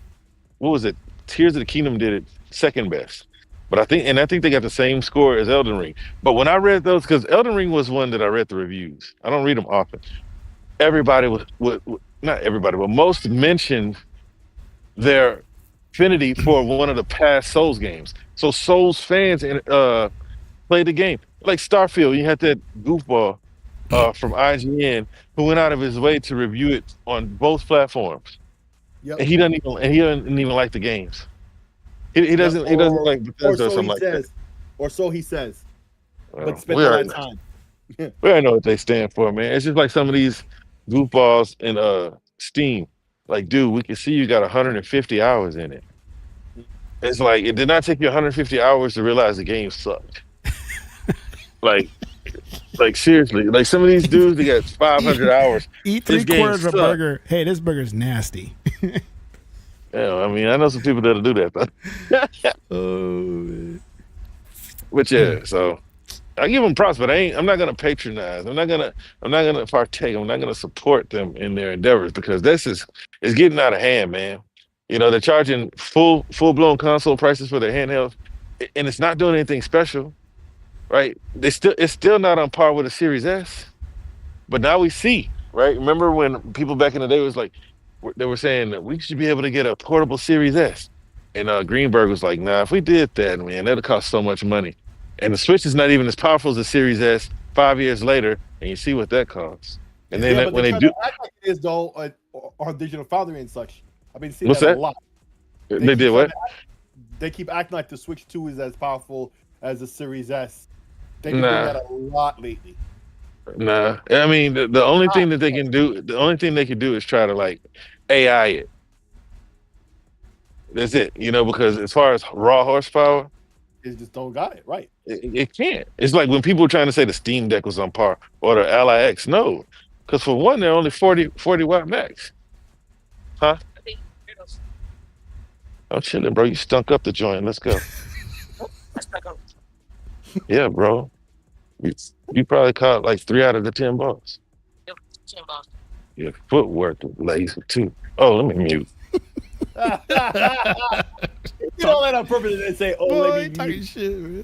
was it? Tears of the Kingdom did it second best. But I think they got the same score as Elden Ring. But when I read those, because Elden Ring was one that I read the reviews. I don't read them often. Everybody was not everybody, but most mentioned their affinity for one of the past Souls games. So Souls fans played the game. Like Starfield, you had that goofball from IGN who went out of his way to review it on both platforms. Yep. And he doesn't even like the games. He doesn't like Bethesda or something like that. Or so he says. Well, But spend we all already that time. we already know what they stand for, man. It's just like some of these goofballs in Steam. Like, dude, we can see you got 150 hours in it. It's like it did not take you 150 hours to realize the game sucked. like seriously, like some of these dudes, they got 500 hours. Eat This game 3/4 of a sucked. burger. Hey, this burger's nasty. Yeah, I mean, I know some people that'll do that, though. Oh, But yeah, so I give them props, but I'm not gonna patronize. I'm not gonna partake. I'm not gonna support them in their endeavors because it's getting out of hand, man. You know, they're charging full blown console prices for their handhelds, and it's not doing anything special, right? It's still not on par with a Series S, but now we see, right? Remember when people back in the day was like, they were saying that we should be able to get a portable Series S, and Greenberg was like, nah, if we did that, man, that'd cost so much money. And the Switch is not even as powerful as the Series S 5 years later, and you see what that costs. And then but when they try do, to act like it is though, or Digital Foundry and such. I've been seeing What's that that? a lot. they keep did what? trying to They keep acting like the Switch 2 is as powerful as the Series S. They've been doing Nah. that a lot lately. Nah, I mean the only thing that they can do, the only thing they can do is try to like AI it. That's it, because as far as raw horsepower, It just don't got it right. it can't. It's like when people were trying to say the Steam Deck was on par or the Ally X. No, because for one, they're only 40 watt max. Huh? I'm chilling, bro. You stunk up the joint. Let's go. Yeah, bro. You probably caught like 3 out of the 10 balls. Your footwork was lazy too. Oh, let me mute. You don't let on purpose and say, "Oh, boy, let me." talking shit, man.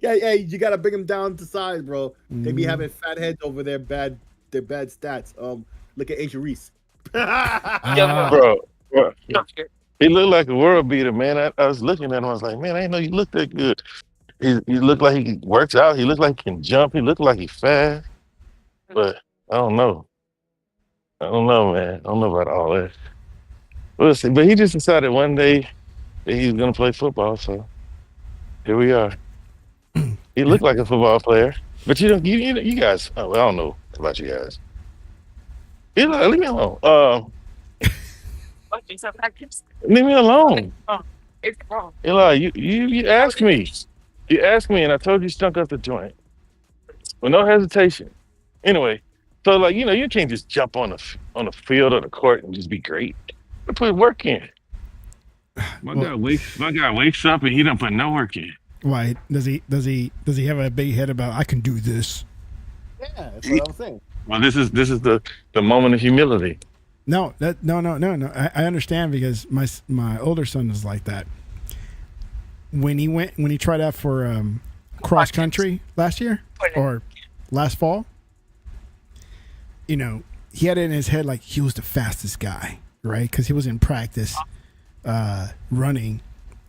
Yeah, you gotta bring them down to size, bro. They be having fat heads over their bad stats. Look at Angel Reese. Bro, he looked like a world beater, man. I was looking at him. I was like, man, I didn't know you looked that good. He looked like he works out. He looked like he can jump. He looked like he fast. But I don't know. I don't know, man. I don't know about all that. We'll see. But he just decided one day that he was gonna play football. So here we are. He looked like a football player, but you guys. Oh, well, I don't know about you guys. Leave me alone. Leave me alone. Eli, you asked me. You asked me, and I told you stunk up the joint with no hesitation. Anyway, so like you can't just jump on the field or the court and just be great. You put work in. My guy wakes up and he don't put no work in. Why does he have a big head about I can do this? Yeah, that's what I'm saying. Well, this is the moment of humility. No. I understand because my older son is like that. When he tried out for cross country last year or last fall, he had it in his head like he was the fastest guy, right? Because he was in practice running.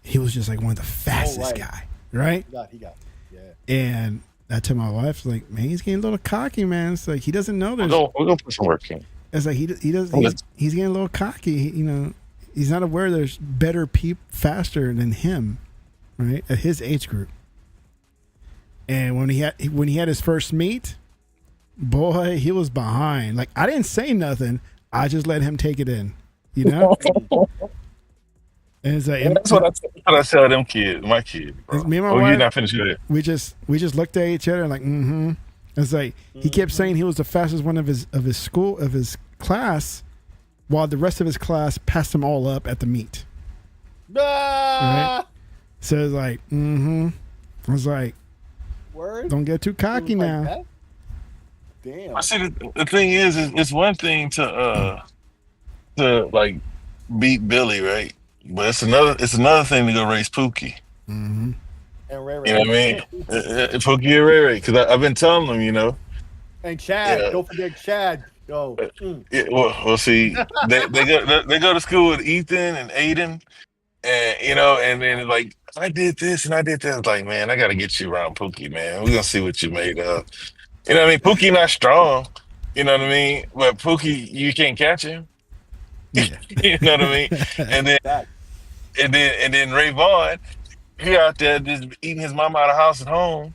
He was just like one of the fastest guy, right? He got, yeah. And I told my wife, like, man, he's getting a little cocky, man. It's like he doesn't know there's. We're gonna put some work in. It's like he's getting a little cocky. He's not aware there's better people faster than him, right? At his age group. And when he had his first meet, boy, he was behind. Like I didn't say nothing. I just let him take it in, And it's like, and that's what I tell them kids, my kids. Bro. Me and my wife, you're not finished with it. We just looked at each other like, mm-hmm. It's like he kept saying he was the fastest one of his class, while the rest of his class passed him all up at the meet. Right? So it's like, mm-hmm. I was like, word? Don't get too cocky now. That? Damn. I see. The thing is it's one thing to like beat Billy, right? But it's another thing to go race Pookie. Mm-hmm. And Ray Ray. You know what I mean? Pookie and Ray Ray, because I've been telling them, And Chad, don't forget Chad. Yo. Yeah, well, see, they go to school with Ethan and Aiden, and and then like I did this and I did that. Like, man, I got to get you around Pookie, man. We're gonna see what you made of. You know what I mean? Pookie not strong. You know what I mean? But Pookie, you can't catch him. Yeah. You know what I mean? And then Ray Vaughn, he out there just eating his mama out of house and home.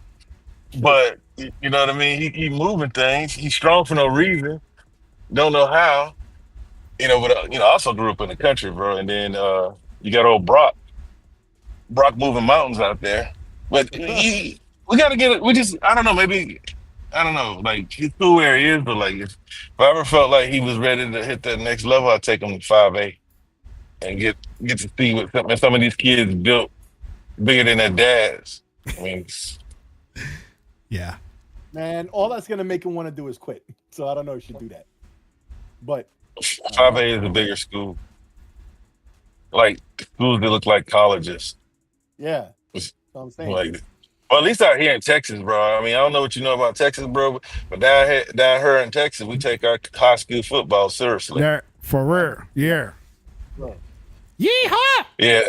But you know what I mean? He moving things. He's strong for no reason. Don't know how. But I also grew up in the country, bro. And then you got old Brock moving mountains out there. But we got to get it. I don't know, maybe. I don't know, like he's cool where he is, but like if I ever felt like he was ready to hit that next level, I'd take him to 5A and get to see what some of these kids built bigger than their dads. I mean, yeah, man, all that's gonna make him want to do is quit. So I don't know if you should do that. But 5A is a bigger school, like schools that look like colleges. Yeah, that's what I'm saying. Like. Well, at least out here in Texas, bro. I mean, I don't know what you know about Texas, bro, but down here in Texas, we take our high school football seriously. Yeah, for real. Yeah. Bro. Yeehaw! Yeah.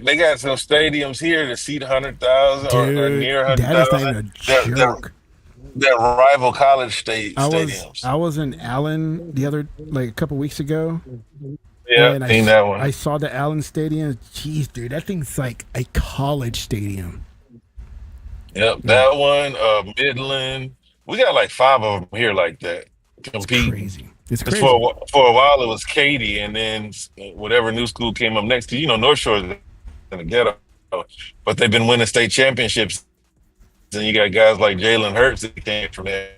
They got some stadiums here that seat 100,000 or near 100,000. That is not even a joke. That rival college stadiums. I was in Allen a couple weeks ago. Yeah, and seen that one. I saw the Allen Stadium. Jeez, dude, that thing's like a college stadium. Yep, that one, Midland. We got like 5 of them here like that. It's crazy. For a while it was Katy, and then whatever new school came up next. Because North Shore is in the ghetto, but they've been winning state championships. And you got guys like Jalen Hurts that came from there,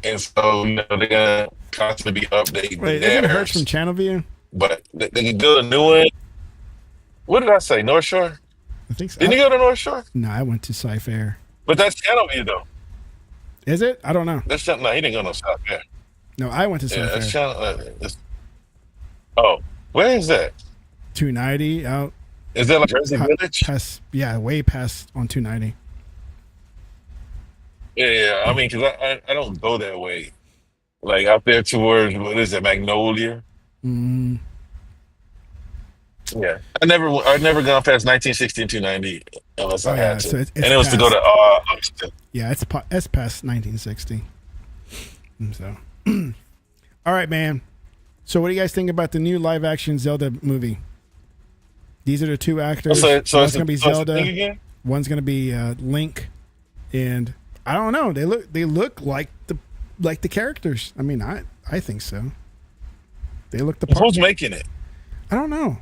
and so they're gonna constantly be updating. Wait, isn't Hurts from Channelview? But they can build a new one. What did I say? North Shore? I think so. Didn't you go to North Shore? No, I went to SIKSLAYER. But that's Channelview, though. Is it? I don't know. No, he didn't go no SIKSLAYER. No, I went to SIKSLAYER. That's Channel. Oh, where is that? 290 out. Is that like Jersey Village? Way past on 290. Yeah. I mean, because I don't go that way. like out there towards what is it, Magnolia? Mm, Yeah, I never gone past 1960 and 290 unless oh I yeah, had so to, it's and it was to go to past. Austin. Yeah, it's past 1960. And so, all right, man. So, what do you guys think about the new live action Zelda movie? These are the two actors. One's gonna be So it's a thing Zelda. again. One's gonna be Link, and I don't know. They look like the characters. I mean, I think so. They look the part. Who's making it? I don't know.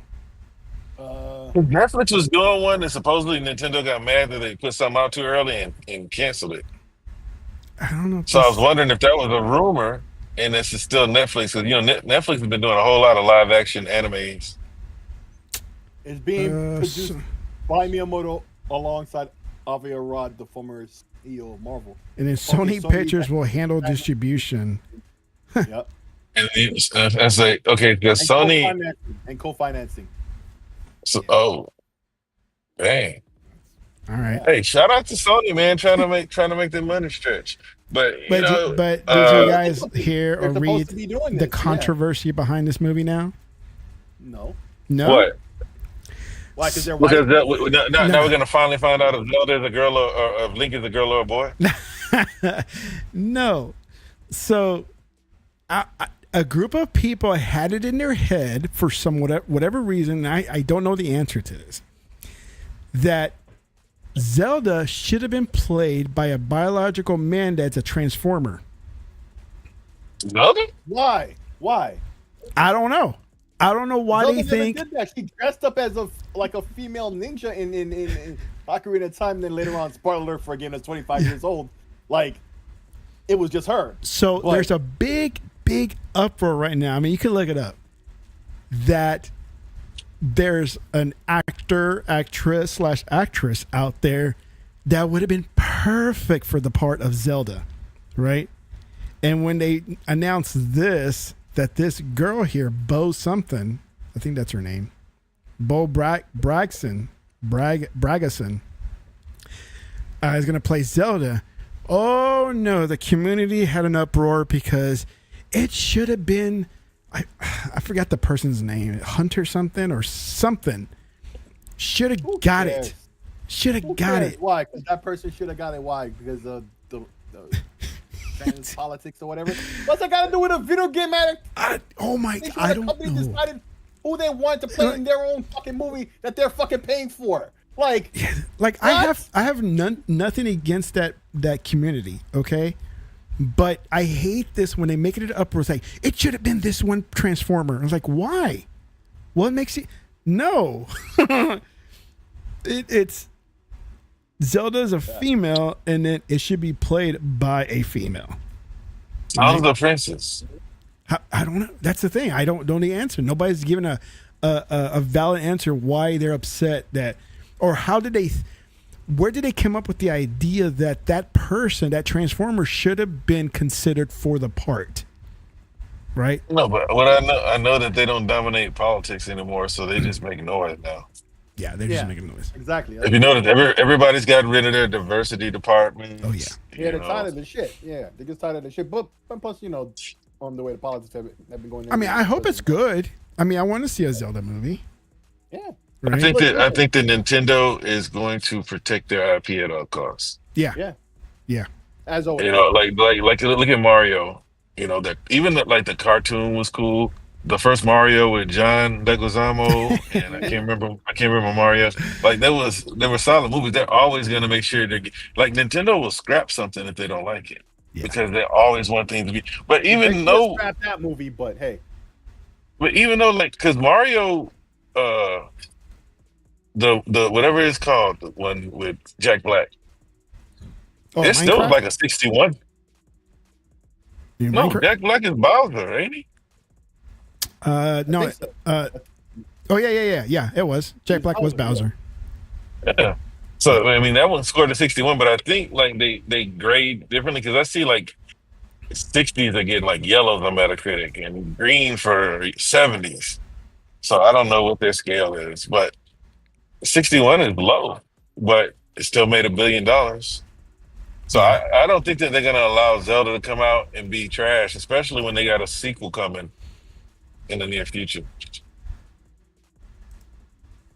Netflix was doing one, and supposedly Nintendo got mad that they put something out too early and canceled it. I don't know. If So I was this, wondering if that was a rumor, and this is still Netflix, because Netflix has been doing a whole lot of live action animes. It's being produced so- by Miyamoto alongside Avi Arad, the former CEO of Marvel. and then Okay, Sony Pictures will handle distribution. Yep. And I say, okay, because And Sony, co-financing. And co-financing. so, oh, dang. All right. Hey, shout out to Sony, man, trying to make their money stretch. But But did you guys hear or They're supposed read to be doing the this, yeah. controversy behind this movie now? No. No. what? Why? Because they're Because white. now we're gonna finally find out if Zelda is a girl or if Link is a girl or a boy. No. So, a group of people had it in their head for some whatever reason. And I don't know the answer to this. That Zelda should have been played by a biological man that's a transformer. Zelda? Why? Why? I don't know. I don't know why Zelda they never think. did that. She dressed up as a female ninja in Ocarina of Time. Then later on, spoiler alert for a game that's 25 years old. Like, it was just her. So But- there's a big uproar right now. I mean, you can look it up. That there's an actress out there that would have been perfect for the part of Zelda, right? And when they announced that this girl here, Bo something, I think that's her name, Bo Bragason, is going to play Zelda. Oh no, the community had an uproar because it should have been, I forgot the person's name, Hunter something or something. Should have got cares? it. Should Who have got cares? it. Why? Because that person should have got it. Why? Because of the trans politics or whatever. What's that got to do with a video game addict? Oh my, They I the don't company know. decided who they want to play in their own fucking movie that they're fucking paying for. Like, Like What? I have nothing against that community, okay? But I hate this when they make it up. It's like it should have been this one Transformer. I was like, why? What makes it? No, it's Zelda's a female, and then it should be played by a female. How's the princess? I don't know. That's the thing. I don't know the answer. Nobody's given a valid answer why they're upset that, or how did they, where did they come up with the idea that person, that Transformer, should have been considered for the part, right? No, but what I know that they don't dominate politics anymore, so they just make noise now. Yeah, they're yeah, just making noise. exactly. If you notice, everybody's gotten rid of their diversity departments. Oh, yeah. Yeah, they're you tired know. of the shit. Yeah, they get tired of the shit. But plus, on the way the politics have been going. I mean, I hope it's good. I mean, I want to see a Zelda movie. Yeah. Right? I think that Nintendo is going to protect their IP at all costs. Yeah. Yeah. Yeah. As always. You know, like look at Mario. You know that even the cartoon was cool. The first Mario with John Leguizamo and I can't remember Mario. Like they were solid movies. They're always going to make sure like Nintendo will scrap something if they don't like it because they always want things to be. But They even should though scrap that movie, but hey, like because Mario, the whatever it's called, the one with Jack Black, Oh, it's still Minecraft? like a 61. You No, Minecraft? Jack Black is Bowser, ain't he? No. think so. Oh yeah. It was Jack Black was Bowser. Yeah. So I mean that one scored a 61, but I think like they grade differently because I see like 60s are getting like yellows on Metacritic and green for 70s. So I don't know what their scale is, but 61 is low, but it still made $1 billion. So Yeah. I don't think that they're gonna allow Zelda to come out and be trash, especially when they got a sequel coming in the near future.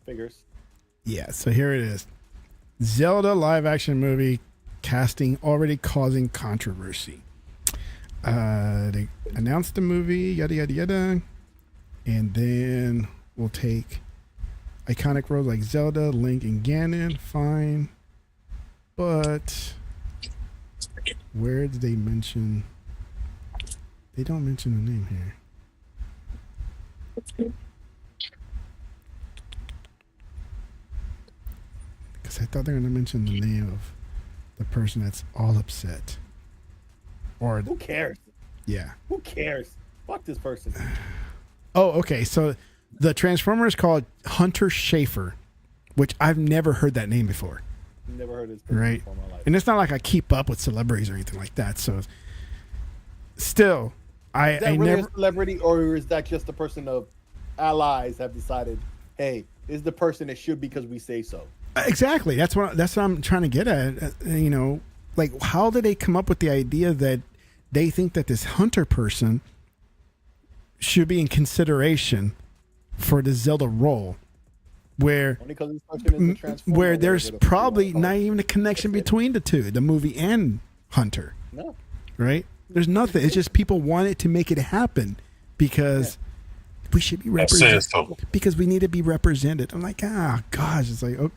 Figures. Yeah. So here it is. Zelda live action movie casting already causing controversy. They announced the movie, yada yada yada, and then we'll take iconic roles like Zelda, Link, and Ganon. Fine, but where did they mention? They don't mention the name here. Because I thought they were going to mention the name of the person that's all upset. Or Who cares? yeah. Who cares? Fuck this person. Oh, okay. So the Transformer is called Hunter Schafer, which I've never heard that name before. Never heard this person Right. before in my life. And it's not like I keep up with celebrities or anything like that. So still, Is that I really never. a celebrity, or is that just a person of allies have decided, hey, this is the person it should be because we say so? Exactly. That's what I'm trying to get at. You know, like how did they come up with the idea that they think that this Hunter person should be in consideration for the Zelda role, where Only because this person is a transformer. where or there's whatever the fuck you probably wanna call not it. even a connection between the two, the movie and Hunter, No. right? There's nothing. It's just people wanted to make it happen because we should be I say represented. so. Because we need to be represented. I'm like, gosh, it's like, oh,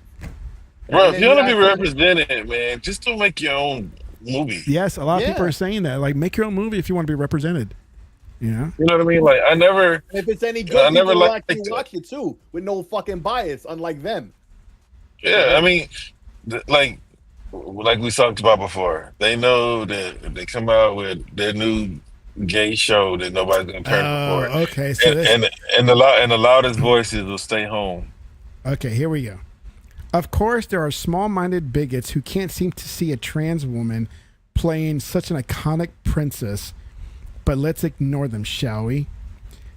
Bro, if And you want to be then you represented, man, just don't make your own movie. yes, a lot of Yeah. people are saying that. Like, make your own movie if you want to be represented. You know? You know what I mean? Like I never, And if it's any I good, never people will liked actually it. watch it too, with no fucking bias, unlike them. yeah. I mean, like we talked about before, they know that if they come out with their new gay show that nobody's gonna turn up Oh, for, okay. So this, and the loudest voices will stay home. okay, here we go. Of course, there are small-minded bigots who can't seem to see a trans woman playing such an iconic princess, but let's ignore them, shall we?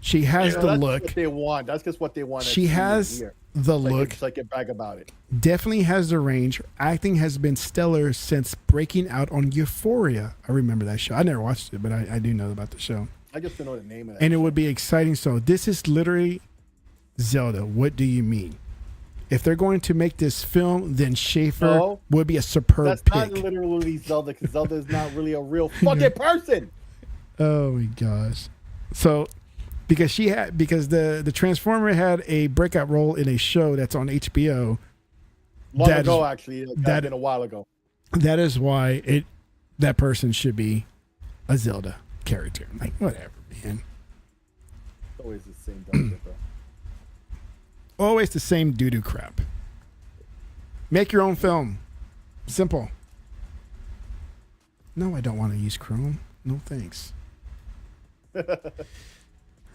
She has You know, the that's look. what they want. That's just what they want. to She see and has hear. the So look. I can brag about it. Definitely has the range. Her acting has been stellar since breaking out on Euphoria. I remember that show. I never watched it, but I do know about the show. I just don't know the name of that. And it would be exciting. So this is literally Zelda. What do you mean? If they're going to make this film, then Schaefer No. would be a superb That's pick. not literally Zelda, because Zelda is not really a real fucking person. Oh my gosh. So because the Transformer had a breakout role in a show that's on HBO. Long That ago, is- actually. that- That's been a while ago. That is why that person should be a Zelda character. Like whatever, man. It's always the same dumb shit, bro. Always the same doo-doo crap. Make your own film. Simple. No, I don't want to use Chrome. No thanks.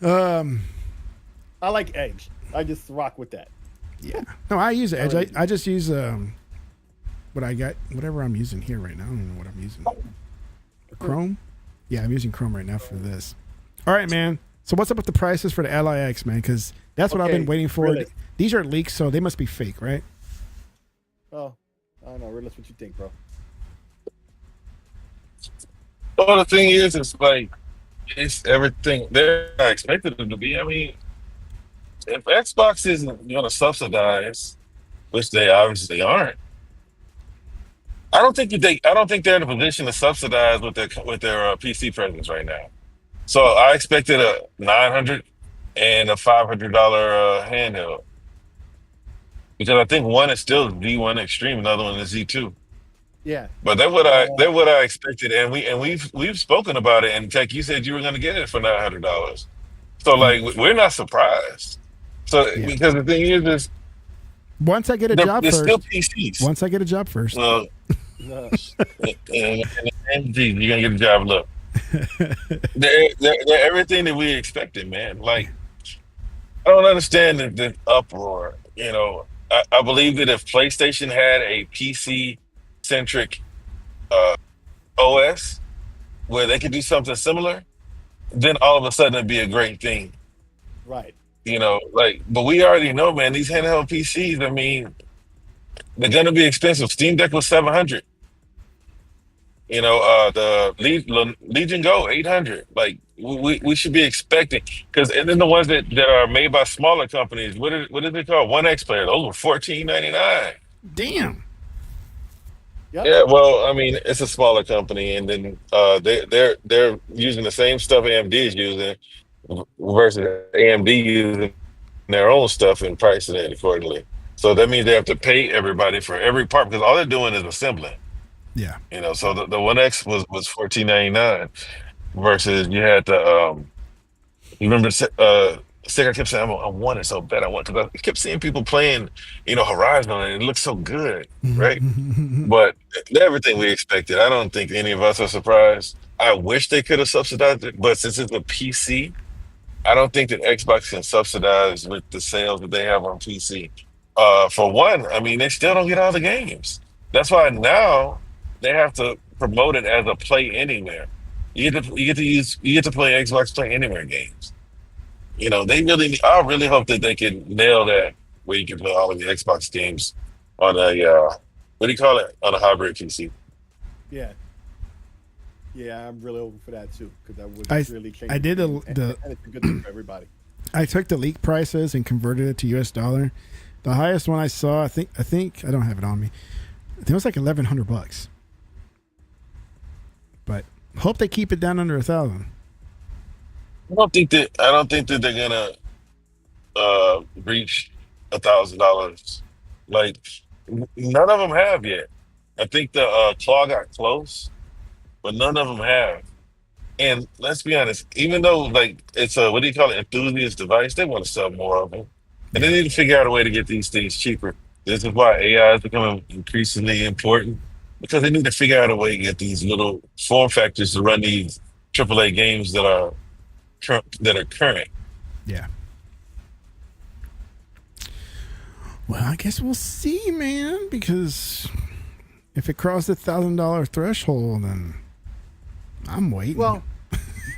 I like Edge. I just rock with that. Yeah. No, I use Edge. I just use what I got, whatever I'm using here right now. I don't even know what I'm using. Chrome? Yeah, I'm using Chrome right now for this. All right, man. So what's up with the prices for the Ally X, man? Because that's what I've been Okay, waiting for. really? These are leaks, so they must be fake, right? Oh, I don't know. Realist, what you think, bro? Well, the thing is, it's like it's everything there. I expected them to be. I mean, if Xbox isn't going to subsidize, which they obviously aren't, I don't think they're in a position to subsidize with their PC presence right now. So I expected a $900 and a $500 handheld, because I think one is still Z1 Extreme, another one is Z2. Yeah. But they're what I expected, and we've spoken about it. And Tech, you said you were going to get it for $900. So like we're not surprised. So Yeah. because the thing is Once I get a job they're first. still PCs. Once I get a job first. No. and you're gonna get a job. Look, they're everything that we expected, man. Like I don't understand the uproar. You know, I believe that if PlayStation had a PC centric OS where they could do something similar, then all of a sudden it'd be a great thing. Right. You know, like, but we already know, man, these handheld PCs, I mean, they're gonna be expensive. Steam Deck was $700. The Legion Go 800. Like we should be expecting because and then the ones that are made by smaller companies. What is it called? 1X player. Those were 14.99. Damn. Yep. Yeah, well, I mean, it's a smaller company, and then they're using the same stuff AMD is using versus AMD using their own stuff and pricing it accordingly. So that means they have to pay everybody for every part because all they're doing is assembling. Yeah. So the 1X was 14.99 versus you had the you remember Sega kept saying I want it so bad I want because I kept seeing people playing Horizon and it looked so good, right? But everything we expected. I don't think any of us are surprised. I wish they could have subsidized it, but since it's a PC, I don't think that Xbox can subsidize with the sales that they have on PC. For one, I mean, they still don't get all the games. That's why now they have to promote it as a play anywhere. You get to play Xbox Play Anywhere games. They really. I really hope that they can nail that where you can play all of the Xbox games on a what do you call it, on a hybrid PC. Yeah. Yeah, I'm really hoping for that too because that would really change. I did and it's a good thing for everybody. I took the leak prices and converted it to US dollar. The highest one I saw, I think I don't have it on me. I think it was like $1,100. But hope they keep it down under 1,000. I don't think that they're gonna reach $1,000. Like none of them have yet. I think the claw got close, but none of them have. And let's be honest, even though like it's a what do you call it, enthusiast device, they want to sell more of them, and they need to figure out a way to get these things cheaper. This is why AI is becoming increasingly important because they need to figure out a way to get these little form factors to run these AAA games that are current. Yeah. Well, I guess we'll see, man, because if it crosses the $1,000 threshold, then I'm waiting. Well,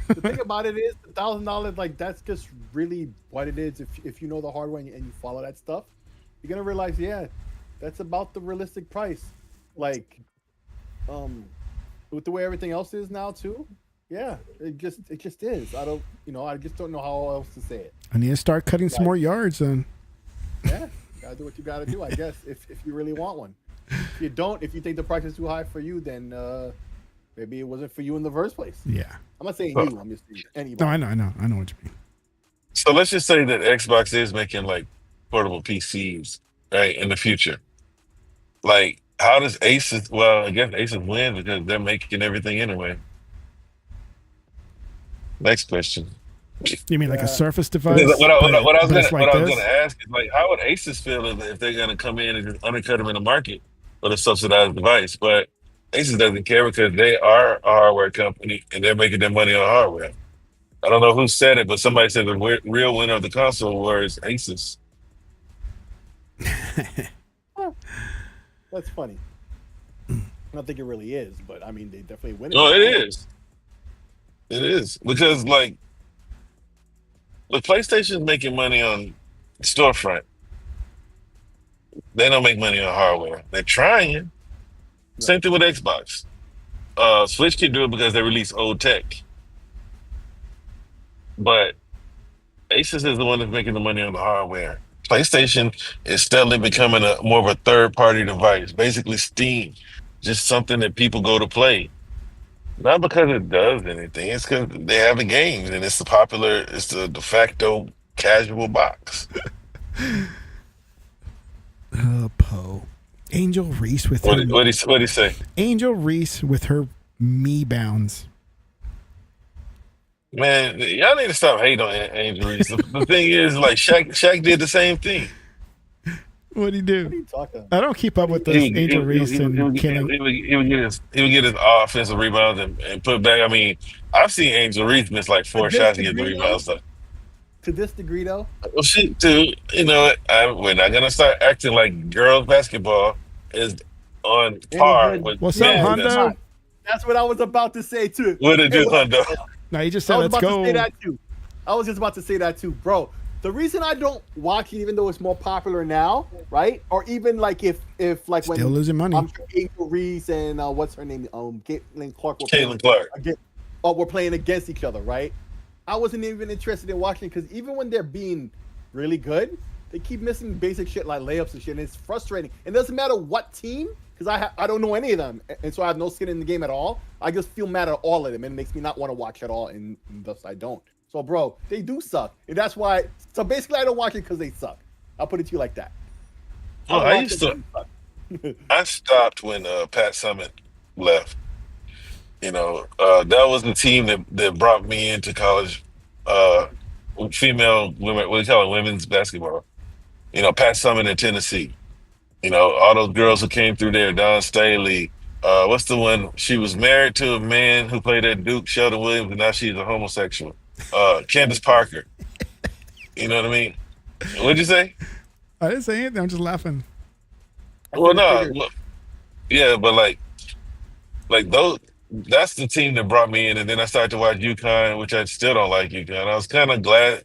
the thing about it is $1,000, like that's just really what it is. If you know the hardware and you follow that stuff, you're gonna realize, yeah, that's about the realistic price. Like, with the way everything else is now too, yeah, it just is. I just don't know how else to say it. I need to start cutting some more yards then. Yeah, gotta do what you gotta do, I guess, if you really want one. If you don't, if you think the price is too high for you, then maybe it wasn't for you in the first place. Yeah. I'm not saying you. I'm just saying anybody. No, I know what you mean. So let's just say that Xbox is making like portable PCs, right, in the future. Like, how does Asus? Well, I guess Asus wins because they're making everything anyway. Next question. You mean like a Surface device? Because what I was but gonna ask is like, how would Asus feel if they're gonna come in and just undercut them in the market with a subsidized device? But Asus doesn't care because they are a hardware company and they're making their money on hardware. I don't know who said it, but somebody said the real winner of the console war is Asus. That's funny. I don't think it really is, but I mean, they definitely win it. No, it is. It is because like the PlayStation's making money on storefront. They don't make money on hardware. They're trying. Right. Same thing with Xbox. Switch can do it because they release old tech. But Asus is the one that's making the money on the hardware. PlayStation is steadily becoming more of a third-party device, basically Steam, just something that people go to play. Not because it does anything, it's because they have the games and it's the de facto casual box. Poe. Angel Reese with What'd he say? Angel Reese with her me bounds. Man, y'all need to stop hating on Angel Reese. The thing is, like Shaq did the same thing. What'd he do? What are you talking about? I don't keep up with this Angel Reese and killing. He would get his offensive rebounds and put back. I mean, I've seen Angel Reese miss like 4 shots to get the rebounds. To this degree, though. Well, shit, dude. We're not gonna start acting like girls basketball is on par with. What's up, Hondo? That's what I was about to say too. What did you do, Hondo? No, he just said let's go. I was just about to say that too, bro. The reason I don't watch it, even though it's more popular now, right? Or even like if like Still when losing money. I'm sure Angel Reese and what's her name, Caitlin Clark were Caitlin Clark. we're playing against each other, right? I wasn't even interested in watching because even when they're being really good, they keep missing basic shit like layups and shit, and it's frustrating. It doesn't matter what team, because I don't know any of them, and so I have no skin in the game at all. I just feel mad at all of them, and it makes me not want to watch at all, and thus I don't. So, bro, they do suck, and that's why. So basically, I don't watch it because they suck. I'll put it to you like that. Well, don't I watch used it to. 'cause they suck. I stopped when Pat Summitt left. That was the team that brought me into college. Uh, Female women, what do you call it? Women's basketball. Pat Summitt in Tennessee. All those girls who came through there, Don Staley. What's the one? She was married to a man who played at Duke, Sheldon Williams, and now she's a homosexual. Candace Parker. You know what I mean? What'd you say? I didn't say anything. I'm just laughing. Well, no, yeah, but like those. That's the team that brought me in, and then I started to watch UConn, which I still don't like UConn. I was kind of glad.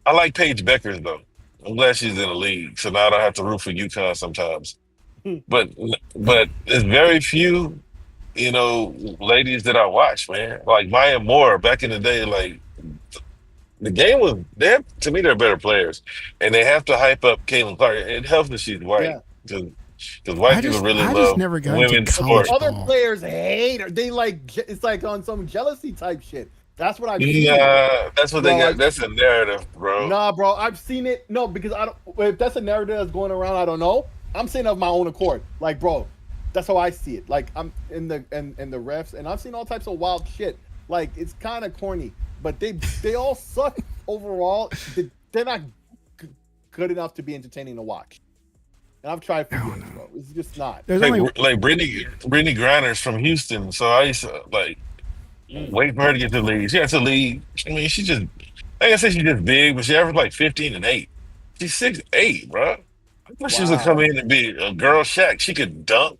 I like Paige Beckers though. I'm glad she's in the league, so now I don't have to root for UConn sometimes. But there's very few, ladies that I watch, man. Like Maya Moore back in the day, like the game was. To me, they're better players, and they have to hype up Caitlin Clark. It helps that she's white. Yeah. Because white people really I love just never got into women's college sports. Other ball. players hate her. They like it's like on some jealousy type shit. That's what I've seen. Yeah, that's what they Bro, got. That's a narrative, bro. Nah, bro, I've seen it. No, because I don't. If that's a narrative that's going around, I don't know. I'm saying of my own accord. Like, bro, that's how I see it. Like, I'm in the refs, and I've seen all types of wild shit. Like, it's kind of corny, but they all suck overall. They're not good enough to be entertaining to watch. And I've tried for years, bro. It's just not. Like Brittany Griner's from Houston, so I used to wait for her to get to the league. She got to the league. I mean, she just, like I said, she's just big, but she averaged like 15 and 8. She's 6'8", bro. I thought she was gonna come in and be a girl Shaq. She could dunk.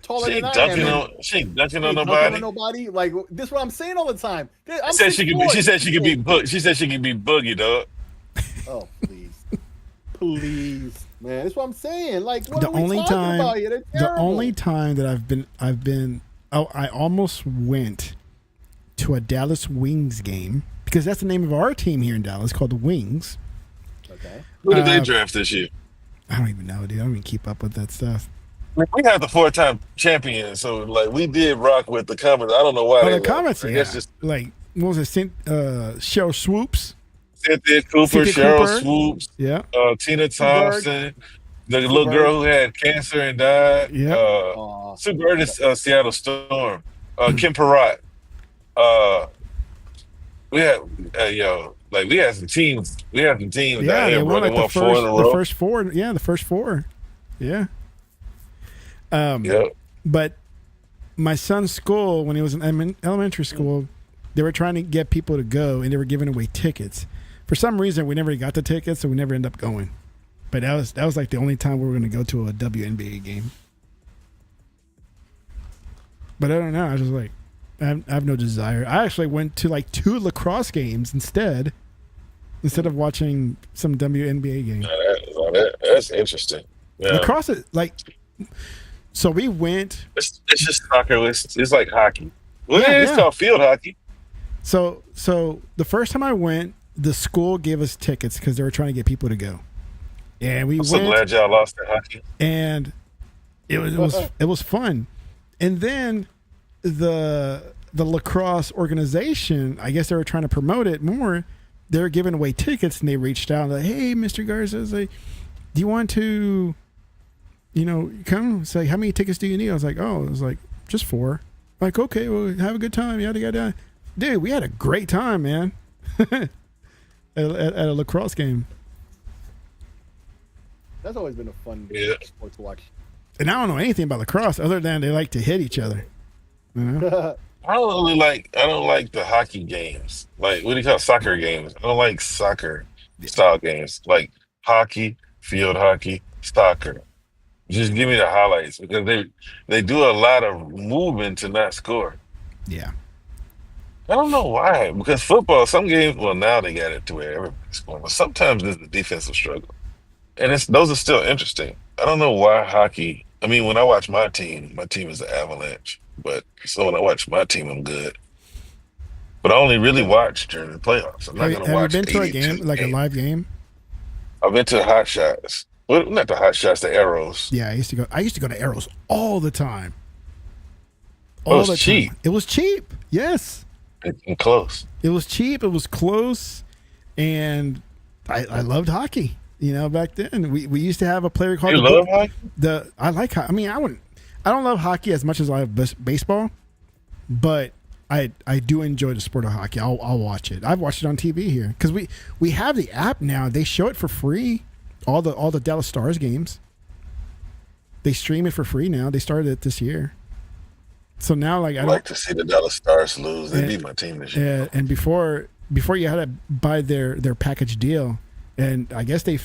Taller She than ain't I am. dunking man. on. She ain't dunking She on ain't dunking nobody. on nobody. Like this, is what I'm saying all the time. I'm She said she could be. 6'4". She said she could be. She said she could be Boogie, dog. Oh please, please, man. That's what I'm saying. Like what The are we only talking time, about here? They're the terrible. only time that I've been, I almost went to a Dallas Wings game because that's the name of our team here in Dallas, called the Wings. Okay. Who did they draft this year? I don't even know, dude. I don't even keep up with that stuff. We have the 4-time champion, so like we did rock with the comments. I don't know why. Oh, they the left. comments, I yeah. guess just Like, what was it? Cheryl Swoops. Cynthia Cooper, Cynthia Cheryl Cooper. Swoops, Yeah. Tina Thompson, the little Bird. girl who had cancer and died. Yeah. Aw. Sue Bird is Seattle Storm. Kim Perrott. We had we had some teams. We had some teams Yeah, down they here, bro. won They like won 4 in a row. the first four. Yeah, the first four. Yeah. Yeah. But my son's school, when he was in elementary school, they were trying to get people to go, and they were giving away tickets. For some reason, we never got the tickets, so we never ended up going. But that was like the only time we were going to go to a WNBA game. But I don't know. I was just like, I have no desire. I actually went to like 2 lacrosse games instead of watching some WNBA game. That's interesting. Yeah. Lacrosse is like, so we went. It's just soccer. It's like hockey. Well, Yeah, it's yeah. called field hockey. So the first time I went, the school gave us tickets because they were trying to get people to go, and we I'm so went, glad y'all lost that hockey. and it was fun. And then the lacrosse organization, I guess they were trying to promote it more. They were giving away tickets, and they reached out and like, "Hey, Mr. Garza, like, do you want to, come?" Say, "How many tickets do you need?" I was like, "Oh, it was like just 4." Like, okay, well, have a good time. Yada yada. Dude, we had a great time, man. at a lacrosse game. That's always been a fun sport to watch. And I don't know anything about lacrosse other than they like to hit each other. You know? I don't like the hockey games. Like, what do you call soccer games? I don't like soccer style games. Like hockey, field hockey, soccer. Just give me the highlights because they do a lot of movement to not score. Yeah. I don't know why. Because football, some games, well, now they got it to where everybody's scoring, but sometimes there's the defensive struggle, and it's those are still interesting. I don't know why hockey. I mean, when I watch my team is the Avalanche, but so when I watch my team, I'm good. But I only really watch during the playoffs. I'm not Have, gonna have you watch been to a 82 game, like a games. live game? I've been to Hot Shots. Well, not the Hot Shots, the Arrows. Yeah, I used to go. I used to go to Arrows all the time. Oh, All it's the cheap time. It was cheap. Yes, and close. it was cheap. It was close, and I loved hockey. You know, back then we used to have a player called You love hockey? I like. I mean, I don't love hockey as much as I love baseball, but I do enjoy the sport of hockey. I'll watch it. I've watched it on TV here because we have the app now. They show it for free. All the Dallas Stars games. They stream it for free now. They started it this year. So now, like, I I don't. like to see the Dallas Stars lose. They And- beat my team this year. And before you had to buy their package deal, and I guess they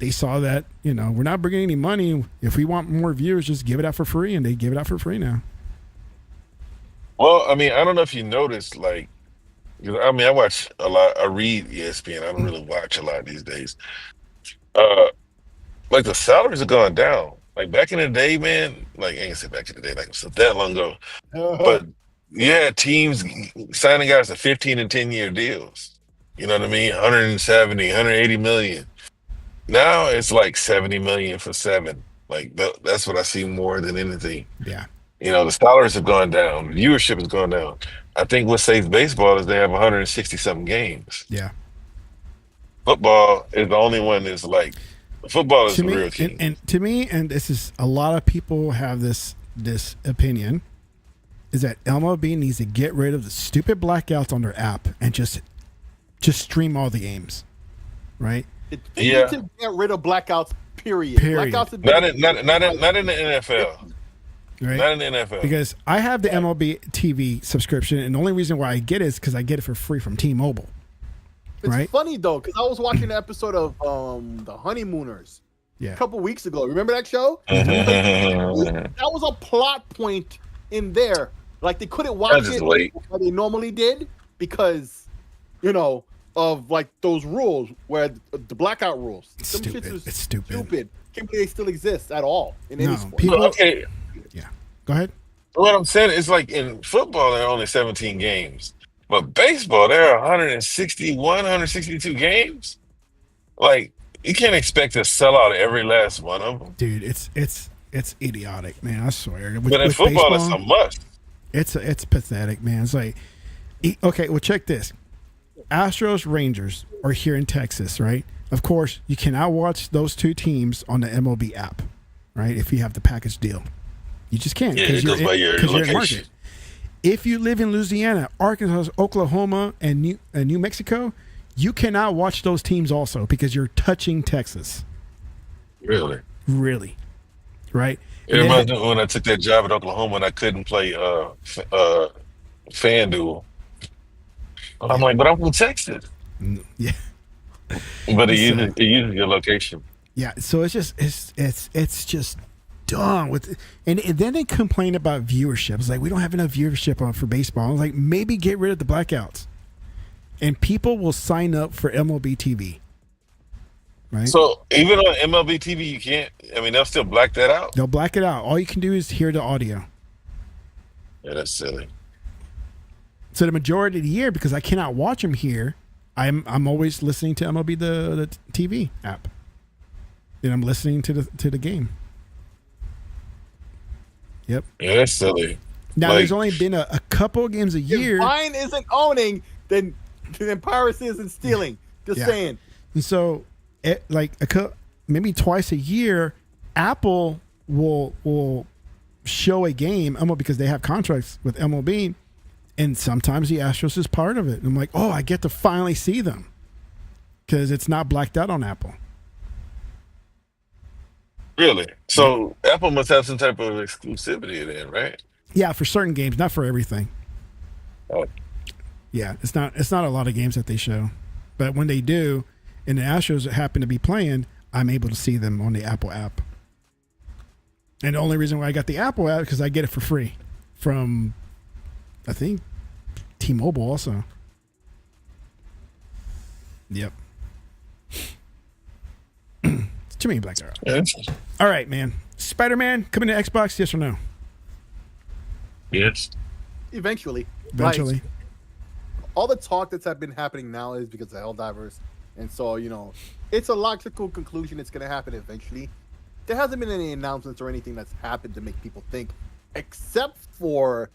saw that we're not bringing any money. If we want more viewers, just give it out for free, and they give it out for free now. Well, I mean, I don't know if you noticed, like, 'cause, I mean, I watch a lot. I read ESPN. I don't really watch a lot these days. Uh, like the salaries are going down. Like back in the day, man. Like I ain't say back in the day, like so that long ago. But yeah, teams signing guys to 15 and 10-year deals. You know what I mean? 170, 180 million. Now it's like 70 million for 7. Like that's what I see more than anything. Yeah, The salaries have gone down, viewership has gone down. I think what saves baseball is they have 160 something games. yeah. Football is the only one that's like football is To the me, real king. and to me, and this is a lot of people have this opinion, is that MLB needs to get rid of the stupid blackouts on their app and just stream all the games, right? They Yeah. need to get rid of blackouts. Period. Period. Blackouts have been- Not in the NFL. Right. Not in the NFL. Because I have the MLB TV subscription, and the only reason why I get it is because I get it for free from T-Mobile. It's Right. funny though, because I was watching an episode of the Honeymooners a Yeah, couple weeks ago. Remember that show? I That was a plot point in there. Like they couldn't watch just it wait. like they normally did because, of like those rules where the blackout rules. It's Them stupid. shits is It's stupid. Can't believe they still exist at all in any No, sport. people- Okay, yeah. Go ahead. what I'm saying is like in football, there are only 17 games. But baseball, there are 161, 162 games. Like, you can't expect to sell out every last one of them. Dude, it's idiotic, man. I swear. With, But in with football, baseball, it's a must. it's pathetic, man. It's like, okay, well, check this. Astros Rangers are here in Texas, right? Of course, you cannot watch those two teams on the MLB app, right? If you have the package deal, you just can't Yeah, it goes by your you're in location. market. If you live in Louisiana, Arkansas, Oklahoma, and New Mexico, you cannot watch those teams also because you're touching Texas. Really? Really, right? It reminds me when I took that job at Oklahoma and I couldn't play FanDuel. I'm like, but I'm from Texas. Yeah. But it uses your location. Yeah, so it's just done with, and then they complain about viewership. It's like we don't have enough viewership on for baseball. I was like, maybe get rid of the blackouts, and people will sign up for MLB TV. Right? So even on MLB TV, you can't. I mean, they'll still black that out. They'll black it out. All you can do is hear the audio. Yeah, that's silly. So the majority of the year, because I cannot watch them here, I'm always listening to MLB the TV app, and I'm listening to the game. Yep. Yeah, that's silly. Now Like- there's only been a couple of games a year. If Vine isn't owning, then piracy isn't stealing. Just Yeah. saying. And so, maybe twice a year, Apple will show a game because they have contracts with MLB, and sometimes the Astros is part of it. And I'm like, oh, I get to finally see them because it's not blacked out on Apple. Really? So Apple must have some type of exclusivity then, right? Yeah, for certain games, not for everything. Oh. Yeah, it's not a lot of games that they show, but when they do, and the Astros happen to be playing, I'm able to see them on the Apple app. And the only reason why I got the Apple app because I get it for free from, I think, T-Mobile also. Yep. It's too many black arrows. Yeah. All right, man. Spider-Man coming to Xbox? Yes or no? Yes. Eventually. Eventually. Like, all the talk that's been happening now is because of Helldivers. And so, it's a logical conclusion it's going to happen eventually. There hasn't been any announcements or anything that's happened to make people think, except for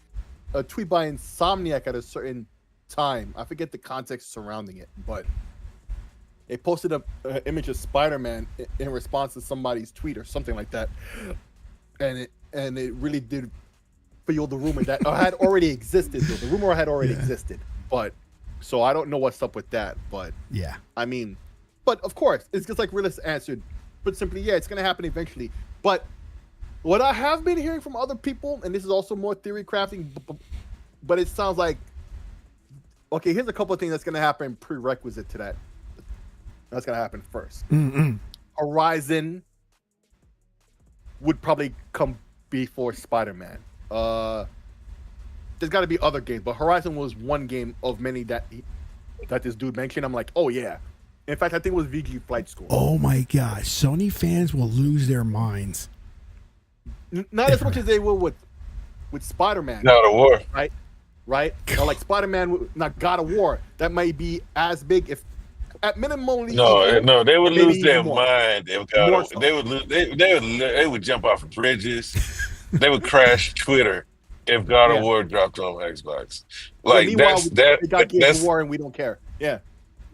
a tweet by Insomniac at a certain time. I forget the context surrounding it, but they posted an image of Spider-Man in response to somebody's tweet or something like that. And it really did fuel the rumor that had already existed. The rumor had already existed. But so I don't know what's up with that, but yeah, I mean, but of course, it's just like Realist answered, but simply, yeah, it's going to happen eventually. But what I have been hearing from other people, and this is also more theory crafting, but it sounds like, okay, here's a couple of things that's going to happen prerequisite to that. That's going to happen first. Horizon would probably come before Spider-Man. There's got to be other games, but Horizon was one game of many that this dude mentioned. I'm like, oh yeah. In fact, I think it was VG Flight School. Oh my gosh, Sony fans will lose their minds. Not as much as they will with Spider-Man. God of War. Right? Or like Spider-Man, not God of War. That might be as big, if at minimum. No, they would lose their more. mind. They would jump off bridges. They would crash Twitter if God of War dropped on Xbox. Like meanwhile, we got Gears of War and we don't care. Yeah.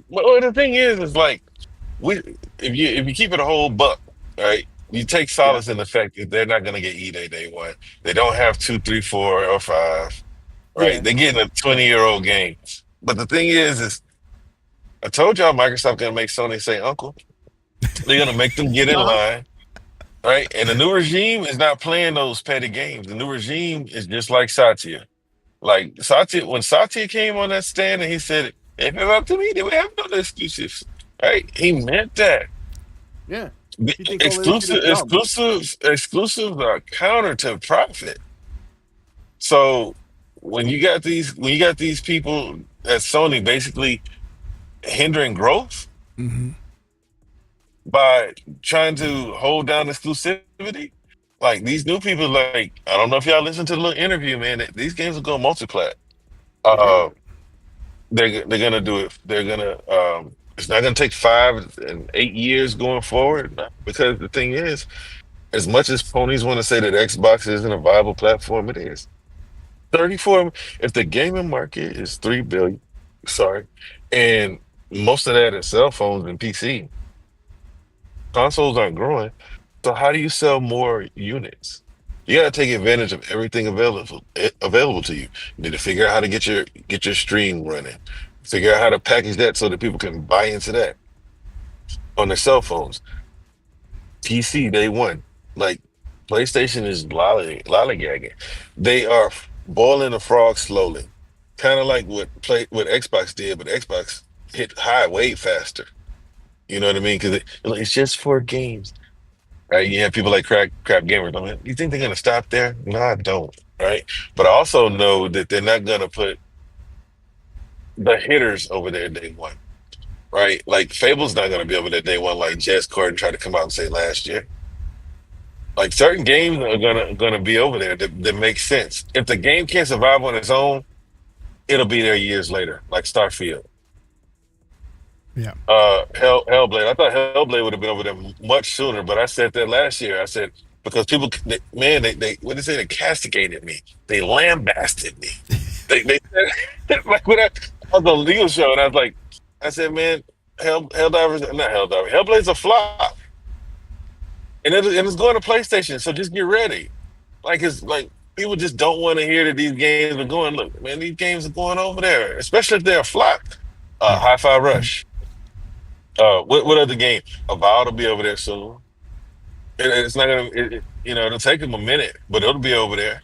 Well, the thing is like if you keep it a whole buck, right? You take solace in the fact that they're not going to get EA day one. They don't have 2, 3, 4, or 5. Right? Yeah. They're getting a 20-year-old game. But the thing is I told y'all Microsoft going to make Sony say uncle. They're going to make them get in line. Right? And the new regime is not playing those petty games. The new regime is just like Satya. Like Satya, when Satya came on that stand and he said, if it were up to me, they would have no exclusives. Right? He meant that. Yeah. Exclusives are counter to profit. So when you got these people at Sony basically hindering growth, by trying to hold down exclusivity, like these new people, like I don't know if y'all listened to the little interview, man. These games will go multi-plat. They're gonna do it. They're gonna. It's not gonna take 5 and 8 years going forward, because the thing is, as much as ponies want to say that Xbox isn't a viable platform, it is. 34. If the gaming market is 3 billion, and most of that is cell phones and PC. Consoles aren't growing, so how do you sell more units? You got to take advantage of everything available to you. You need to figure out how to get your stream running. Figure out how to package that so that people can buy into that on their cell phones. PC day one, like PlayStation is lollygagging. They are boiling the frog slowly, kind of like what Xbox did, but Xbox hit high way faster. You know what I mean? Because it's just for games, right? You have people like crap gamers. I mean, you think they're gonna stop there? No, I don't. Right? But I also know that they're not gonna put the hitters over there day one, right? Like Fable's not gonna be over there day one, like Jez Corden tried to come out and say last year. Like certain games are gonna be over there that make sense. If the game can't survive on its own, it'll be there years later, like Starfield. Yeah. Hellblade. I thought Hellblade would have been over there much sooner, but I said that last year. I said because people, they what they say, they castigated me. They lambasted me. they said, like when I was on the legal show, and I said, man, Hellblade's a flop, and it's going to PlayStation. So just get ready. Like it's like people just don't want to hear that these games are going. Look, man, these games are going over there, especially if they're a flop. Hi-Fi Rush. What other game? Avowed will be over there soon. It's not gonna, it'll take them a minute, but it'll be over there.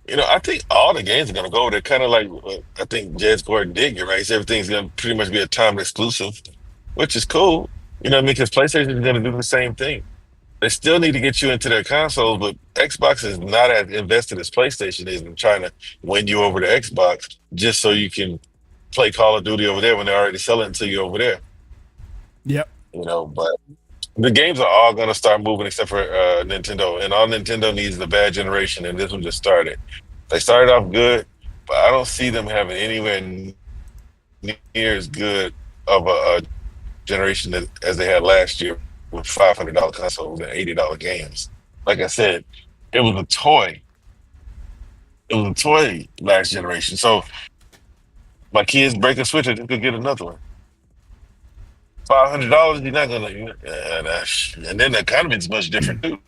I think all the games are gonna go over there. Kind of like I think Jez Gordon did get right. He said everything's gonna pretty much be a time exclusive, which is cool. You know what I mean? Because PlayStation is gonna do the same thing. They still need to get you into their consoles, but Xbox is not as invested as PlayStation is in trying to win you over to Xbox just so you can play Call of Duty over there when they're already selling it to you over there. Yep. But the games are all going to start moving except for Nintendo, and all Nintendo needs is a bad generation, and this one just started. They started off good, but I don't see them having anywhere near as good of a generation as they had last year with $500 consoles and $80 games. Like I said, it was a toy. It was a toy last generation. So my kids break a switch, they could get another one. $500, you're not gonna, and then the economy is much different too.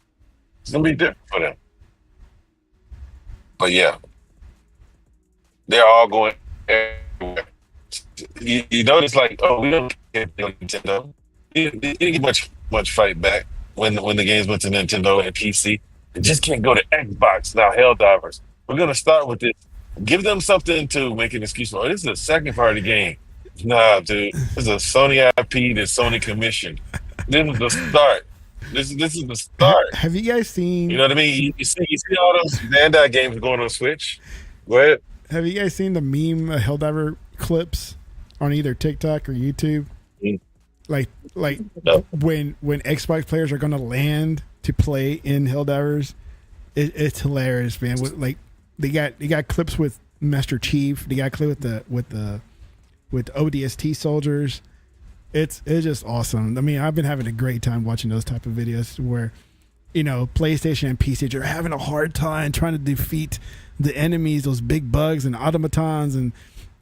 It's gonna be different for them. But yeah, they're all going everywhere. You notice, like, oh, we don't get Nintendo. You didn't get much fight back when the games went to Nintendo and PC. They just can't go to Xbox now. Helldivers. We're gonna start with this. Give them something to make an excuse for. Oh, this is a second party game. Nah, dude. This is a Sony IP that Sony commissioned. This is the start. This is the start. Have you guys seen? You know what I mean? You see all those Bandai games going on Switch. Go ahead. Have you guys seen the meme Helldiver clips on either TikTok or YouTube? Mm. Like No. when Xbox players are gonna land to play in Helldivers, it's hilarious, man. Like they got clips with Master Chief. They got a clip with the ODST soldiers. It's just awesome. I mean, I've been having a great time watching those type of videos where, PlayStation and PC are having a hard time trying to defeat the enemies, those big bugs and automatons and,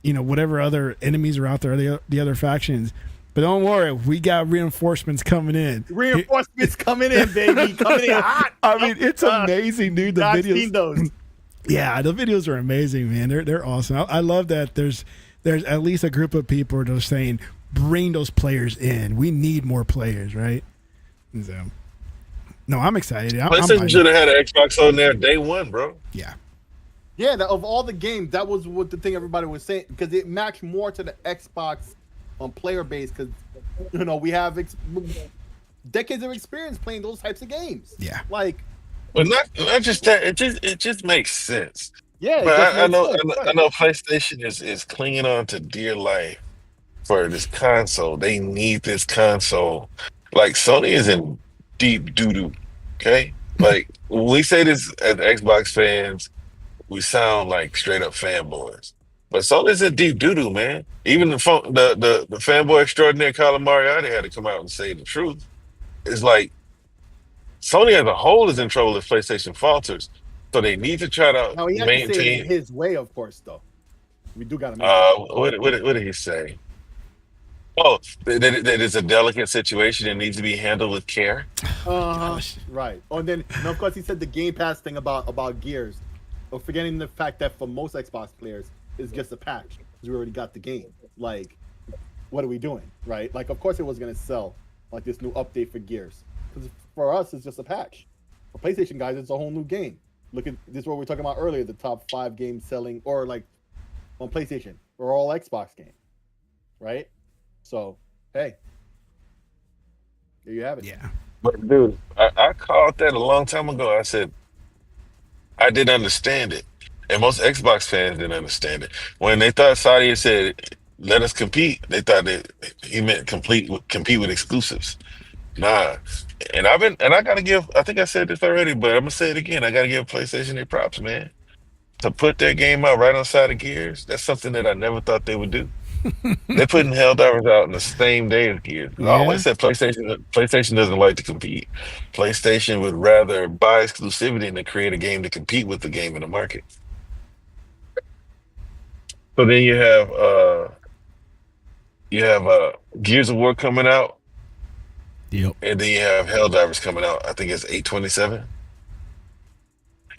whatever other enemies are out there, the other factions. But don't worry, we got reinforcements coming in. Reinforcements coming in, baby. Coming in hot. I mean, it's amazing, dude. The I've videos. seen those. Yeah, the videos are amazing, man. They're awesome. I love that there's at least a group of people that are saying, bring those players in. We need more players, right? And so, no, I'm excited. PlayStation should have had an Xbox on there day one, bro. Yeah. Yeah, of all the games, that was what the thing everybody was saying, because it matched more to the Xbox player base, because we have decades of experience playing those types of games. Yeah. Like, But not just that. It just makes sense. yeah. But I know Right. PlayStation is clinging on to dear life for this console. They need this console. Like Sony is in deep doo doo. Okay, like when we say this as Xbox fans, we sound like straight up fanboys. But Sony's in deep doo doo, man. Even the fanboy extraordinaire Colin Moriarty had to come out and say the truth. It's like Sony as a whole is in trouble if PlayStation falters. So they need to try to Now he had to say it in maintain. his way, of course. Though we do gotta make. What did he say? Oh, that it's a delicate situation and needs to be handled with care. Right. Oh, and then of course he said the Game Pass thing about Gears, but forgetting the fact that for most Xbox players it's just a patch because we already got the game. Like, what are we doing, right? Like, of course it was gonna sell like this new update for Gears, because for us it's just a patch. For PlayStation guys, it's a whole new game. Look at this, what we were talking about earlier, the top 5 games selling, or like on PlayStation, or all Xbox games, right? So, hey, there you have it. Yeah. But dude, I called that a long time ago. I said I didn't understand it, and most Xbox fans didn't understand it. When they thought Saudi had said, "Let us compete," they thought that he meant compete with exclusives. Nah, and I gotta give. I think I said this already, but I'm gonna say it again. I gotta give PlayStation their props, man. To put their game out right on side of Gears, that's something that I never thought they would do. They're putting Helldivers out in the same day as Gears. I always said PlayStation doesn't like to compete. PlayStation would rather buy exclusivity than create a game to compete with the game in the market. So then you have Gears of War coming out, Yep. and then you have Helldivers coming out. I think it's 8/27.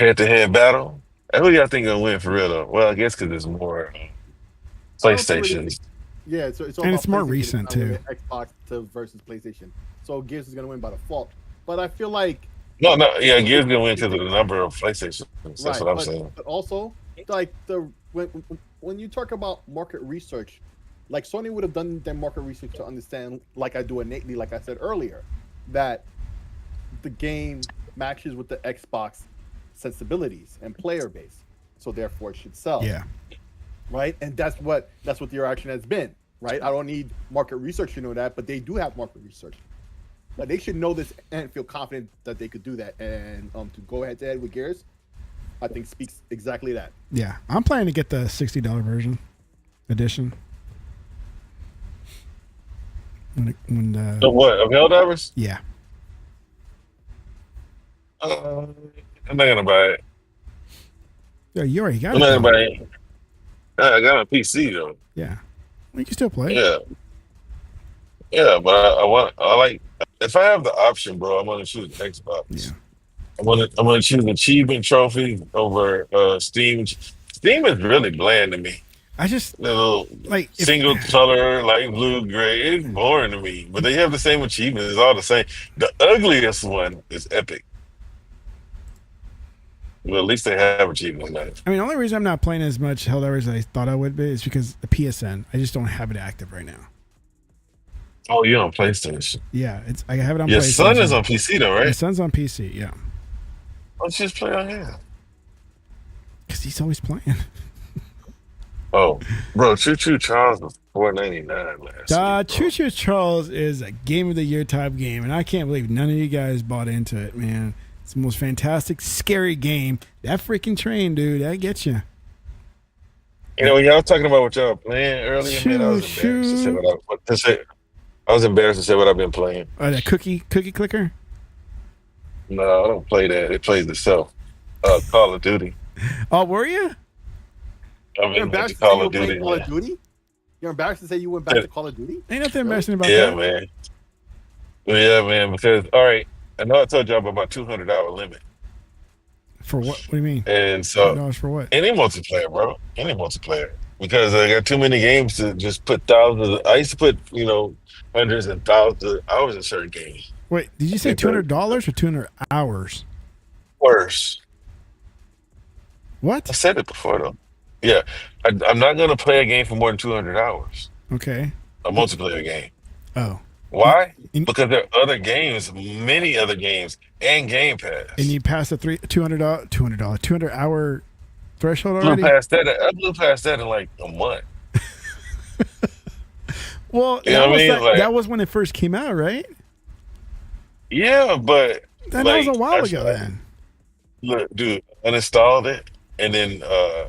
Head-to-head battle. And who do y'all think gonna win for real though? Well, I guess because there's more I don't think we're PlayStations. Yeah, so it's all And about it's more PlayStation recent, winning too. Xbox versus PlayStation. So Gears is gonna win by default. But I feel like No, yeah, Gears gonna win because of the number of PlayStations. That's right, what I'm saying. but also like when you talk about market research, like Sony would have done their market research to understand, like I do innately, like I said earlier, that the game matches with the Xbox sensibilities and player base, so therefore it should sell. Yeah. Right, and that's what the reaction has been. Right, I don't need market research to know that, but they do have market research. But they should know this and feel confident that they could do that. And to go head to head with Gears, I think speaks exactly that. Yeah, I'm planning to get the $60 version edition. So what? Of Helldivers? Yeah. I'm not gonna buy it. Yeah, you already got I'm not it. gonna buy it. I got a PC though. Yeah. Well, you can still play. Yeah, yeah, but I like. If I have the option, bro, I'm gonna choose Xbox. Yeah. I'm gonna choose achievement trophy over Steam. Steam is really bland to me. I just Little like single color, like blue, gray. It's boring to me. But they have the same achievements. It's all the same. The ugliest one is Epic. Well, at least they have achievements, man. I mean, the only reason I'm not playing as much Helldivers as I thought I would be is because the PSN. I just don't have it active right now. Oh, you're on PlayStation. Yeah, I have it on Your PlayStation. son is on PC though, My right? son's on PC, yeah. Why don't you just play on here? Because he's always playing. Oh, bro, Choo Choo Charles was $4.99 last week. Choo Choo Charles is a game of the year type game, and I can't believe none of you guys bought into it, man. It's the most fantastic, scary game. That freaking train, dude, that gets you. You know, when y'all talking about what y'all were playing earlier, man, I was embarrassed to say I was embarrassed to say what I've been playing. Oh, that cookie clicker? No, I don't play that. It plays itself. Call of Duty. Oh, were you? I've You're been embarrassed into to say Call you of were playing Duty. Call of Man. Duty? You're embarrassed to say you went back to Call of Duty? Ain't nothing embarrassing about Yeah, that. man. Yeah, man. Because all right, I know I told y'all about my $200 limit, For what? What do you mean? and so $100 for what? any multiplayer, bro, any multiplayer. Because I got too many games to just put thousands. I used to put hundreds and thousands of hours in certain games. Wait, did you say $200 or 200 hours? Worse. I What? said it before though. Yeah, I'm not gonna play a game for more than 200 hours. Okay. A multiplayer game. Oh. Why? And- Because there are other games, many other games, and Game Pass. And you passed the $200 hour threshold blew already? past that. I blew past that in like a month. Well, You know what I mean? Like- that was when it first came out, right? Yeah, but That like, was a while I- ago then. Look, dude, uninstalled it, and then I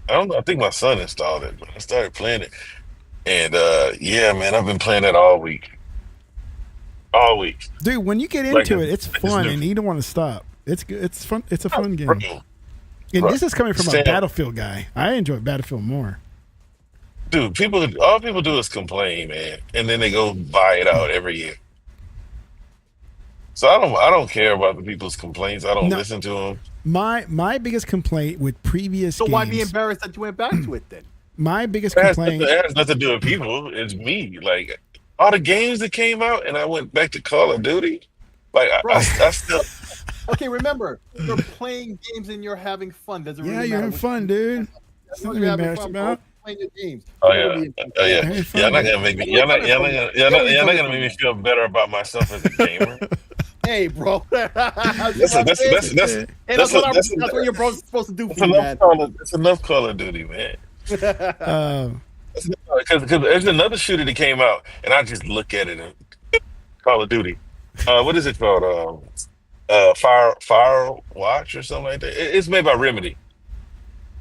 don't know. I think my son installed it, but I started playing it, and yeah, man, I've been playing that all week. All week. Dude, when you get Like into a- it, it's it's fun new. and you don't want to stop. It's good. It's fun. It's a fun game. Bro, And bro, this is coming from a stand- Battlefield guy. I enjoy Battlefield more. dude, all people do is complain, man, and then they go buy it out every year. So I don't care about the people's complaints. I don't No. listen to them. My biggest complaint with previous So games. why be embarrassed that you went back to it then? My biggest It has, complaint. it has nothing to do with people. It's me. Like all the games that came out, and I went back to Call of Duty. Like Bro. I still. Okay, remember, you're playing games and you're having fun. Doesn't Yeah, really you're matter having what fun, you- dude. That's Nothing what to you're be having embarrassed fun, about. bro. Playing your games. Oh You're yeah, gonna be- oh yeah. Having fun. Y'all not gonna make me. Y'all not gonna make me feel better about myself as a gamer. Hey, bro. That's That's what your bro's supposed to do for you, man. It's enough Call of Duty, man. Because there's another shooter that came out, and I just look at it and Call of Duty. What is it called? Fire Watch or something like that. It's made by Remedy,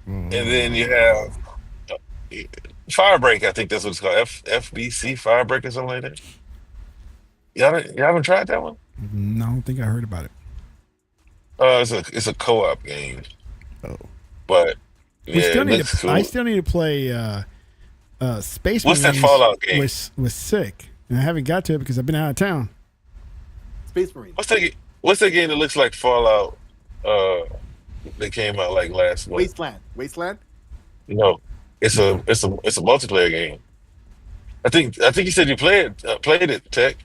and then you have Firebreak. I think that's what it's called. FBC Firebreak or something like that. Y'all haven't tried that one? No, I don't think I heard about it. It's a co-op game, but We yeah, still it need looks to. cool. I still need to play Space What's that Marines. Fallout game? Was sick, and I haven't got to it because I've been out of town. Space Marine. What's that game that looks like Fallout? That came out like last month. Wasteland? No, it's a multiplayer game. I think you said you played it, Tech.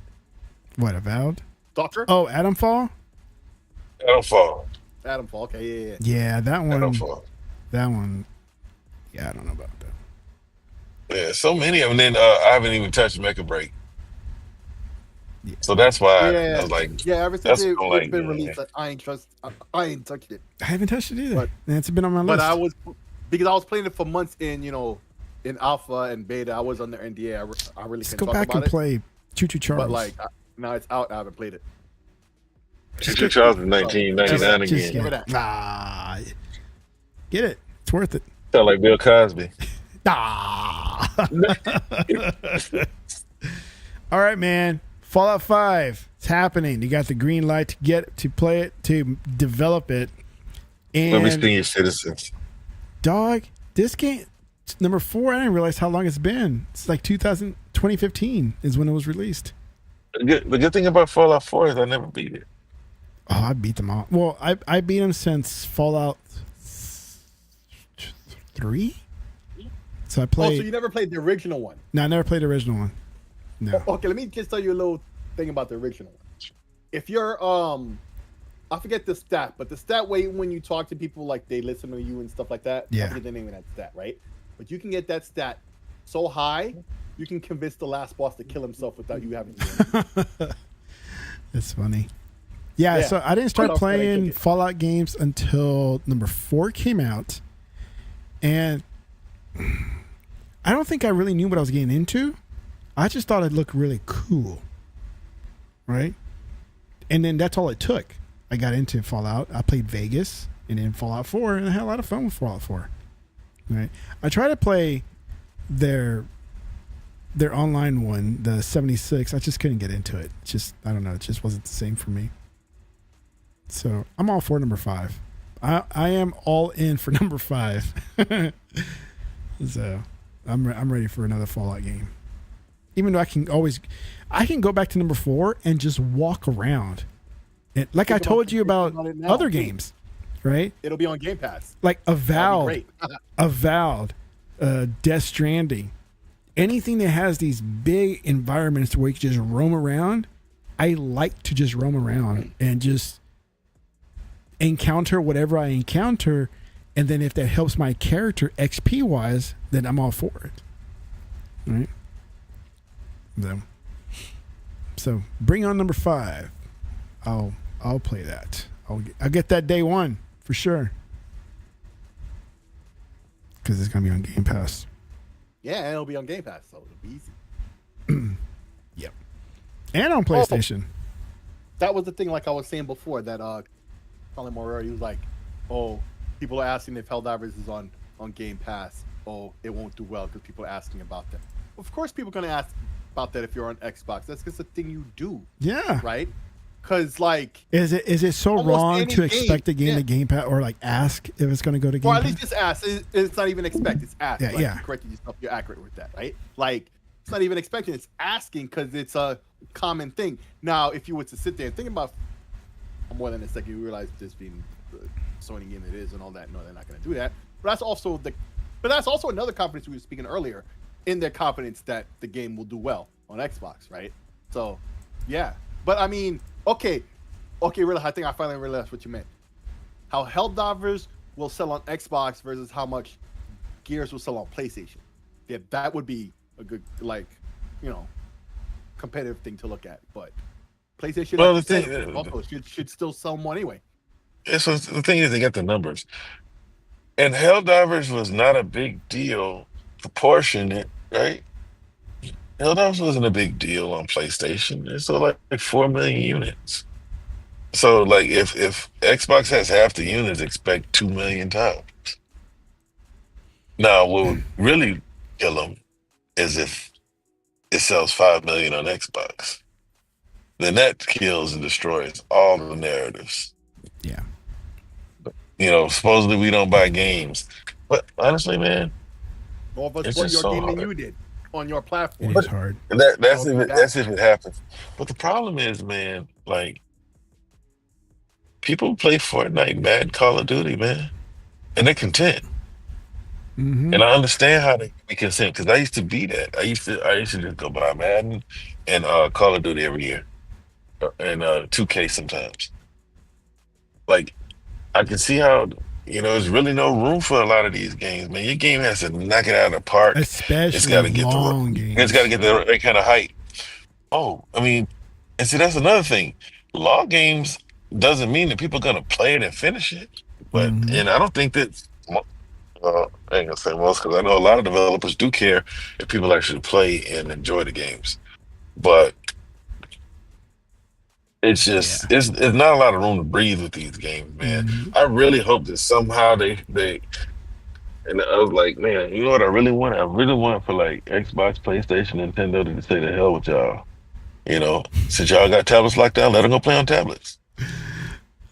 What, Avowed? Doctor? Oh, Adamfall? Adamfall. Adamfall. Okay, yeah. Yeah, that one. Adamfall. That one. Yeah, I don't know about that. Yeah, so many of them. Then I haven't even touched Mecha Break. So that's why I Yeah, was like, yeah. Ever since that's it's like, been yeah. released, I ain't touched it. I haven't touched it either. And it's been on my list. But I was because I was playing it for months in in alpha and beta. I was under NDA. I really Just can't go talk back about and it. play Choo Choo Charles. But like now it's out. I haven't played it. Choo Charles is 1999 just again. get it. Ah, get it. It's worth it. Sound like Bill Cosby. Ah. All right, man. Fallout 5. It's happening. You got the green light to play it, to develop it. Let me And senior citizens. dog, this game number 4, I didn't realize how long it's been. It's like 2015 is when it was released. The good thing about Fallout 4 is I never beat it. Oh, I beat them all. Well, I beat them since Fallout 3. So I played. Oh, so you never played the original one? No, I never played the original one. No. Okay, let me just tell you a little thing about the original one. If you're I forget the stat, but the stat way when you talk to people, like they listen to you and stuff like that. Yeah. I forget the name of that stat, right? But you can get that stat so high, you can convince the last boss to kill himself without you having to. That's funny. Yeah, so I didn't start playing Fallout games until number 4 came out. And I don't think I really knew what I was getting into. I just thought it looked really cool. Right? And then that's all it took. I got into Fallout. I played Vegas and then Fallout 4, and I had a lot of fun with Fallout 4. Right? I tried to play their online one, the 76. I just couldn't get into it. Just, I don't know. It just wasn't the same for me. So I'm all for number 5. I am all in for number 5. So I'm ready for another Fallout game. Even though I can go back to number 4 and just walk around. And like I told you about other games, right? It'll be on Game Pass. Like Avowed, Death Stranding, anything that has these big environments where you can just roam around. I like to just roam around and just encounter whatever I encounter, and then if that helps my character XP wise, then I'm all for it. All right. So bring on number 5. I'll play that. I'll get that day 1 for sure. Because it's gonna be on Game Pass. Yeah, and it'll be on Game Pass, so it'll be easy. Yep. And on PlayStation. That was the thing, like I was saying before, that Colin Moriarty was like, "Oh, people are asking if Helldivers is on Game Pass. Oh, it won't do well because people are asking about that." Of course, people are gonna ask about that if you're on Xbox. That's just a thing you do. Yeah. Right. Because like, is it so wrong to expect a game to Game Pass, or like ask if it's going to go to Game Pass? Or at least just ask. It's not even expect. It's ask. Yeah, like, yeah. You corrected yourself. You're accurate with that, right? Like, it's not even expecting. It's asking because it's a common thing. Now, if you were to sit there and think about more than a second, you realize this being the Sony game it is and all that. No, they're not going to do that. But that's also another confidence we were speaking earlier in their confidence that the game will do well on Xbox, right? So, yeah. But I mean, okay, really, I think I finally realized what you meant. How Helldivers will sell on Xbox versus how much Gears will sell on PlayStation. Yeah, that would be a good, like, competitive thing to look at. But PlayStation, Well, like the you thing said, also should still sell more anyway. Yeah, so the thing is, they got the numbers, and Helldivers was not a big deal proportionate, right? Helldivers wasn't a big deal on PlayStation. It sold like 4 million units. So like if Xbox has half the units, expect 2 million times. Now, what would really kill them is if it sells 5 million on Xbox. Then that kills and destroys all the narratives. Yeah. Supposedly we don't buy games, but honestly, man, All of us it's bought just your so game hard. than you did on your platform. It is hard. And that's if it happens. But the problem is, man, like people play Fortnite, Madden, Call of Duty, man, and they're content. Mm-hmm. And I understand how they be content because I used to be that. I used to just go buy Madden and Call of Duty every year, and 2K sometimes. Like I can see how there's really no room for a lot of these games, man. Your game has to knock it out of the park. Especially It's got to get long games. It's got to get the right kind of height. Oh, I mean, And see, that's another thing. Law games doesn't mean that people are gonna play it and finish it. But Mhm. and I don't think that I ain't gonna say most because I know a lot of developers do care if people actually play and enjoy the games. But it's Yeah. just it's not a lot of room to breathe with these games, man. Mhm. I really hope that somehow they and I was like, man, you know what I really want? I really want for like Xbox, PlayStation, Nintendo to say the hell with y'all. Since y'all got tablets like that, let them go play on tablets.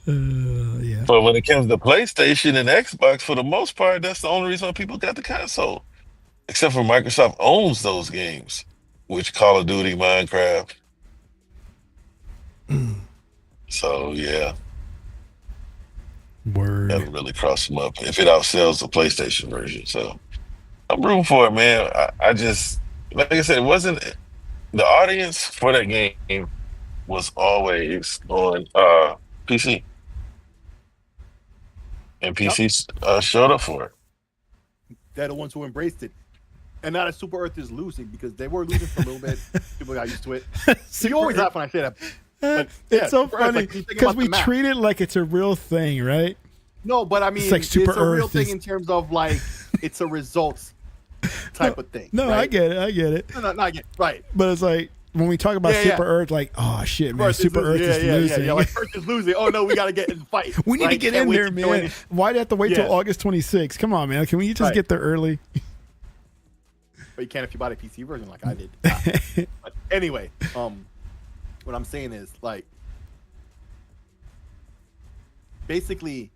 Yeah. But when it comes to PlayStation and Xbox, for the most part, that's the only reason people got the console. Except for Microsoft owns those games, which Call of Duty, Minecraft. So yeah, Word. that'll really cross them up if it outsells the PlayStation version. So I'm rooting for it, man. I just like I said, it wasn't the audience for that game was always on PC, and Yep. PC showed up for it. They're the ones who embraced it. And now that Super Earth is losing because they were losing for a little bit. People got used to it. You always laugh when I say that. But yeah, It's so Super Earth, funny like, you think because about we the map. treat it like it's a real thing, right? No, but I mean, It's like Super a real Earth thing is- in terms of like it's a results type of thing. No, right? I get it. I get it. No, I get right. But it's like when we talk about Yeah, Super yeah. Earth, like, oh shit, man, Super Earth is losing. Yeah. Like Earth is losing. Oh no, we gotta get in the fight. We need to Like, get can't in wait there, to join man. it. Why'd you have to wait till Yeah. August 26th? Come on, man. Can we just Right. get there early? But you can't if you buy the PC version like I did. But anyway, what I'm saying is like basically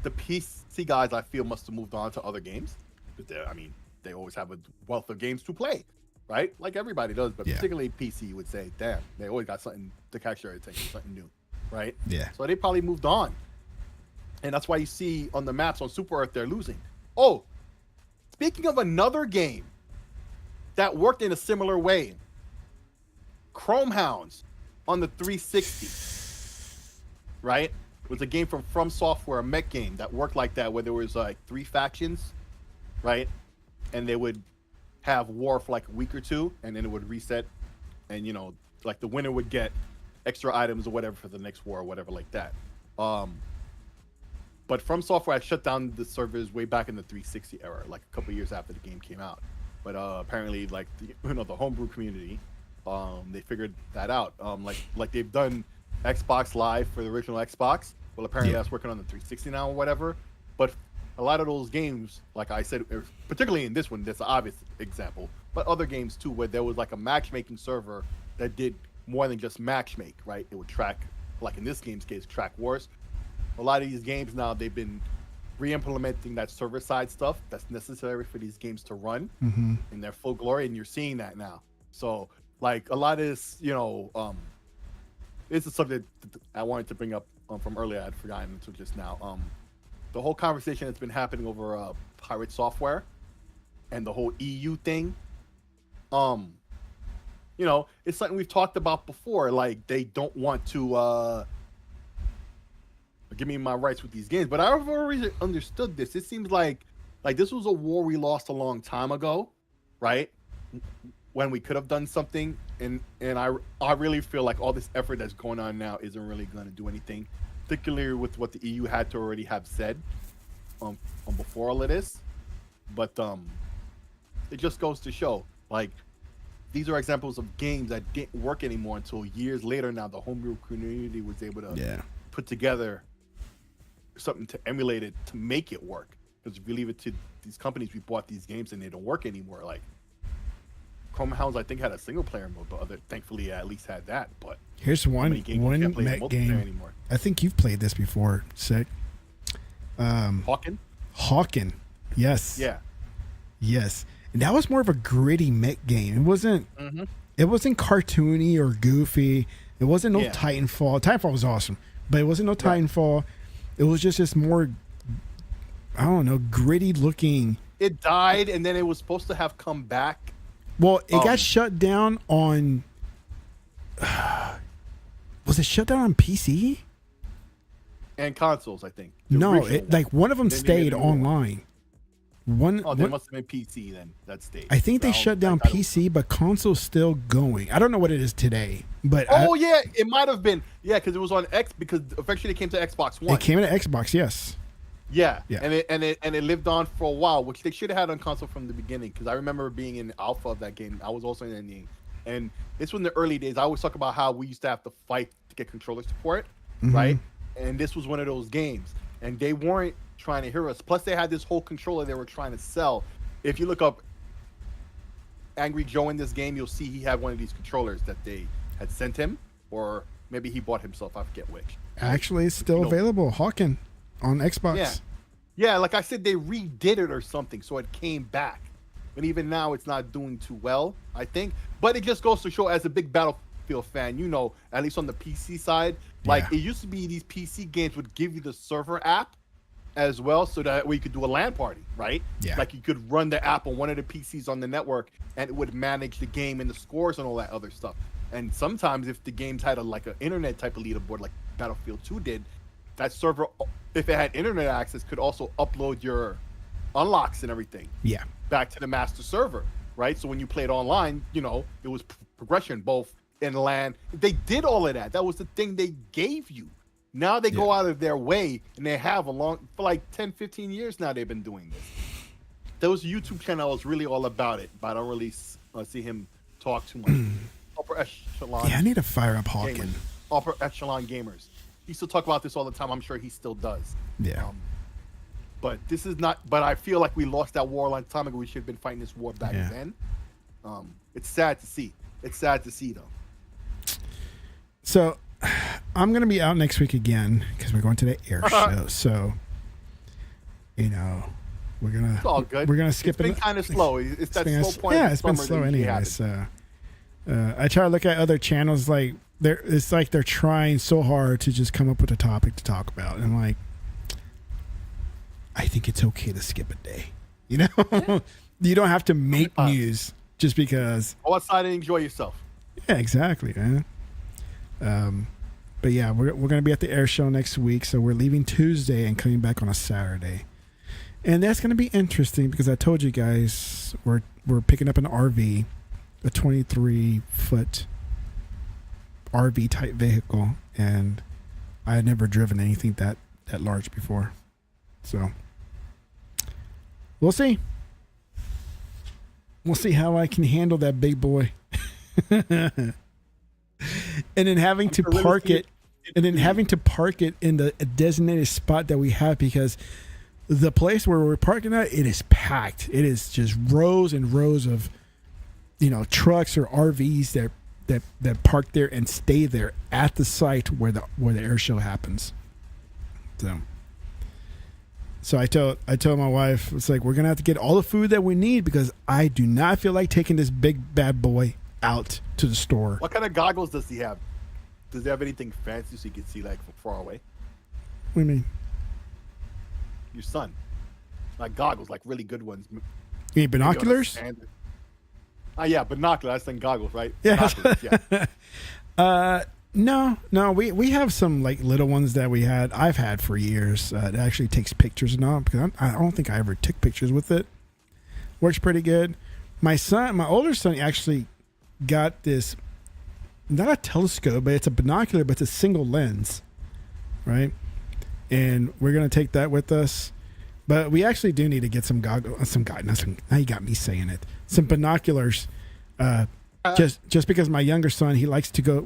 the PC guys I feel must have moved on to other games. Because I mean, they always have a wealth of games to play, right? Like everybody does, but Yeah. particularly PC would say, damn, they always got something to catch your attention, something new, right? Yeah. So they probably moved on. And that's why you see on the maps on Super Earth they're losing. Oh, speaking of another game that worked in a similar way, Chrome Hounds on the 360, right? It was a game from Software, a mech game that worked like that, where there was like 3 factions, right? And they would have war for like a week or two, and then it would reset, and like the winner would get extra items or whatever for the next war or whatever like that. But From Software had shut down the servers way back in the 360 era, like a couple years after the game came out. But apparently, like the homebrew community, they figured that out. Like they've done Xbox Live for the original Xbox. Well, apparently that's working on the 360 now or whatever. But a lot of those games, like I said, particularly in this one, that's an obvious example. But other games too, where there was like a matchmaking server that did more than just matchmake, right? It would track, like in this game's case, track wars. A lot of these games now, they've been re-implementing that server-side stuff that's necessary for these games to run in their full glory, and you're seeing that now. So, like, a lot of this, this is something that I wanted to bring up from earlier. I'd forgotten until just now. The whole conversation that's been happening over Pirate Software and the whole EU thing. It's something we've talked about before. Like, they don't want to give me my rights with these games, but I've already understood this. It seems like this was a war we lost a long time ago, right? When we could have done something, and I really feel like all this effort that's going on now isn't really going to do anything, particularly with what the EU had to already have said before all of this. But it just goes to show, like, these are examples of games that didn't work anymore until years later. Now the homebrew community was able to put together something to emulate it to make it work. Because if we leave it to these companies, we bought these games and they don't work anymore. Like Chrome Hounds, I think, had a single player mode, but thankfully I at least had that. But here's one mech game. Anymore. I think you've played this before, Sick. Hawken. Yes. Yeah. Yes. And that was more of a gritty mech game. It wasn't cartoony or goofy. It wasn't no Titanfall. Titanfall was awesome, but it wasn't no Titanfall. It was just this more, I don't know, gritty looking. It died, and then it was supposed to have come back. Well, it got shut down on. Was it shut down on PC? And consoles, I think. No, like one of them stayed online. Oh, they must have been PC then. That stage. I think they shut down PC, but console's still going. I don't know what it is today, but yeah, it might have been. Yeah, because it was on X. Because eventually it came to Xbox One. It came to Xbox, yes. Yeah, and it lived on for a while, which they should have had on console from the beginning. Because I remember being in alpha of that game. I was also in the, and this was in the early days. I always talk about how we used to have to fight to get controller support, right? And this was one of those games, and they weren't trying to hear us. Plus, they had this whole controller they were trying to sell. If you look up Angry Joe in this game, you'll see he had one of these controllers that they had sent him, or maybe he bought himself. I forget which. Actually, it's still available. Hawken on Xbox. Yeah, like I said, they redid it or something, so it came back. And even now, it's not doing too well, I think. But it just goes to show, as a big Battlefield fan, you know, at least on the PC side, like it used to be these PC games would give you the server app as well, so that way you could do a LAN party, right? Yeah. Like you could run the app on one of the PCs on the network, and it would manage the game and the scores and all that other stuff. And sometimes, if the games had an internet type of leaderboard, like Battlefield 2 did, that server, if it had internet access, could also upload your unlocks and everything. Yeah. Back to the master server, right? So when you played online, you know, it was progression both in LAN. They did all of that. That was the thing they gave you. Now they go out of their way, and they have for like 10, 15 years now they've been doing this. Those YouTube channels really all about it, but I don't really see him talk too much. Upper echelon. Yeah, I need to fire up Hawken. Upper echelon gamers. He still talk about this all the time. I'm sure he still does. Yeah. But this is not. But I feel like we lost that war a long time ago. We should have been fighting this war back then. It's sad to see. It's sad to see, though. So, I'm gonna be out next week again because we're going to the air show. So, you know, we're gonna. It's all good. We're gonna skip it. It's been kind of slow. It's that slow point. Yeah, it's been slow anyway. So, I try to look at other channels like. It's like they're trying so hard to just come up with a topic to talk about, and I'm like, I think it's okay to skip a day. You know, you don't have to make news just because. Go outside and enjoy yourself. Yeah, exactly, man. But yeah, we're gonna be at the air show next week, so we're leaving Tuesday and coming back on a Saturday, and that's gonna be interesting because I told you guys we're picking up an RV, a 23-foot. RV type vehicle, and I had never driven anything that large before, so we'll see how I can handle that big boy. And then having to park it in the designated spot that we have, because the place where we're parking at, it is packed. It is just rows and rows of, you know, trucks or RVs that park there and stay there at the site where the air show happens. So I told my wife, it's like, we're gonna have to get all the food that we need because I do not feel like taking this big bad boy out to the store. What kind of goggles does he have? Does he have anything fancy so you can see like from far away? What do you mean? Your son, like goggles, like really good ones. You mean binoculars? Yeah, binoculars and goggles, right? Yeah. Yeah. No. We have some like little ones that I've had for years. It actually takes pictures and all, because I don't think I ever took pictures with it. Works pretty good. My older son actually got this, not a telescope, but it's a binocular, but it's a single lens, right? And we're gonna take that with us. But we actually do need to get some goggles. Now you got me saying it. Some binoculars. Just because my younger son, he likes to go.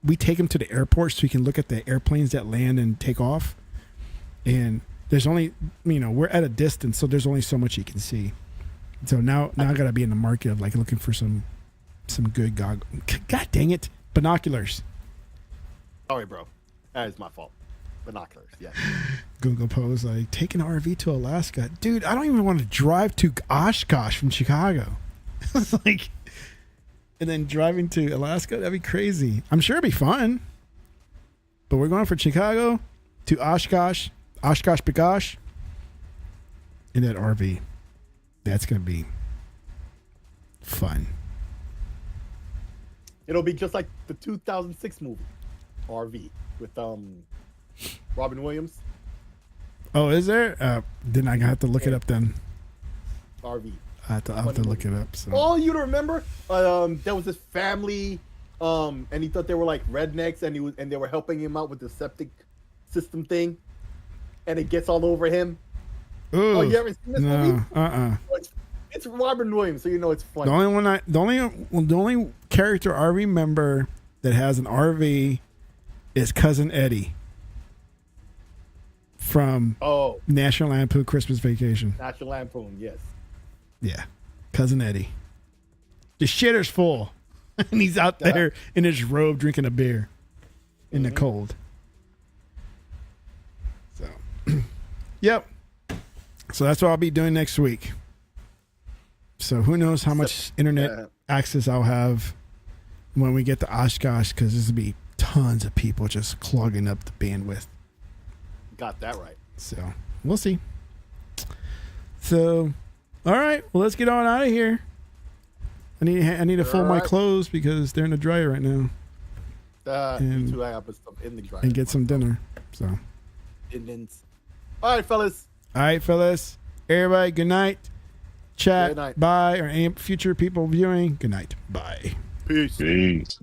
We take him to the airport so he can look at the airplanes that land and take off. And there's only, we're at a distance, so there's only so much he can see. So now I gotta be in the market of like looking for some good goggles. God dang it, binoculars. Sorry, bro. That is my fault. Binoculars, yeah. Google Pose, like, take an RV to Alaska. Dude, I don't even want to drive to Oshkosh from Chicago. It's like, and then driving to Alaska, that'd be crazy. I'm sure it'd be fun. But we're going from Chicago to Oshkosh, Bagosh, in that RV. That's going to be fun. It'll be just like the 2006 movie, RV, with Robin Williams. Oh, is there? Then I have to look it up then. RV. I'll have to look it up. So. Oh, you don't remember? There was this family, and he thought they were like rednecks, and they were helping him out with the septic system thing, and it gets all over him. Ooh, oh, you ever seen this movie? It's Robin Williams, so you know it's funny. The only character I remember that has an RV is Cousin Eddie from National Lampoon Christmas Vacation. National Lampoon, yes. Yeah, Cousin Eddie. The shitter's full, and he's out there in his robe drinking a beer in the cold. So, yep. So that's what I'll be doing next week. So who knows how much internet access I'll have when we get to Oshkosh, because there's going to be tons of people just clogging up the bandwidth. Got that right. So we'll see. So, all right. Well, let's get on out of here. I need to fold my clothes because they're in the dryer right now. Me too. I gotta put stuff in the dryer. And get some dinner. So. All right, fellas. Everybody, good night. Chat, Good night. bye. Or any future people viewing, good night. Bye. Peace.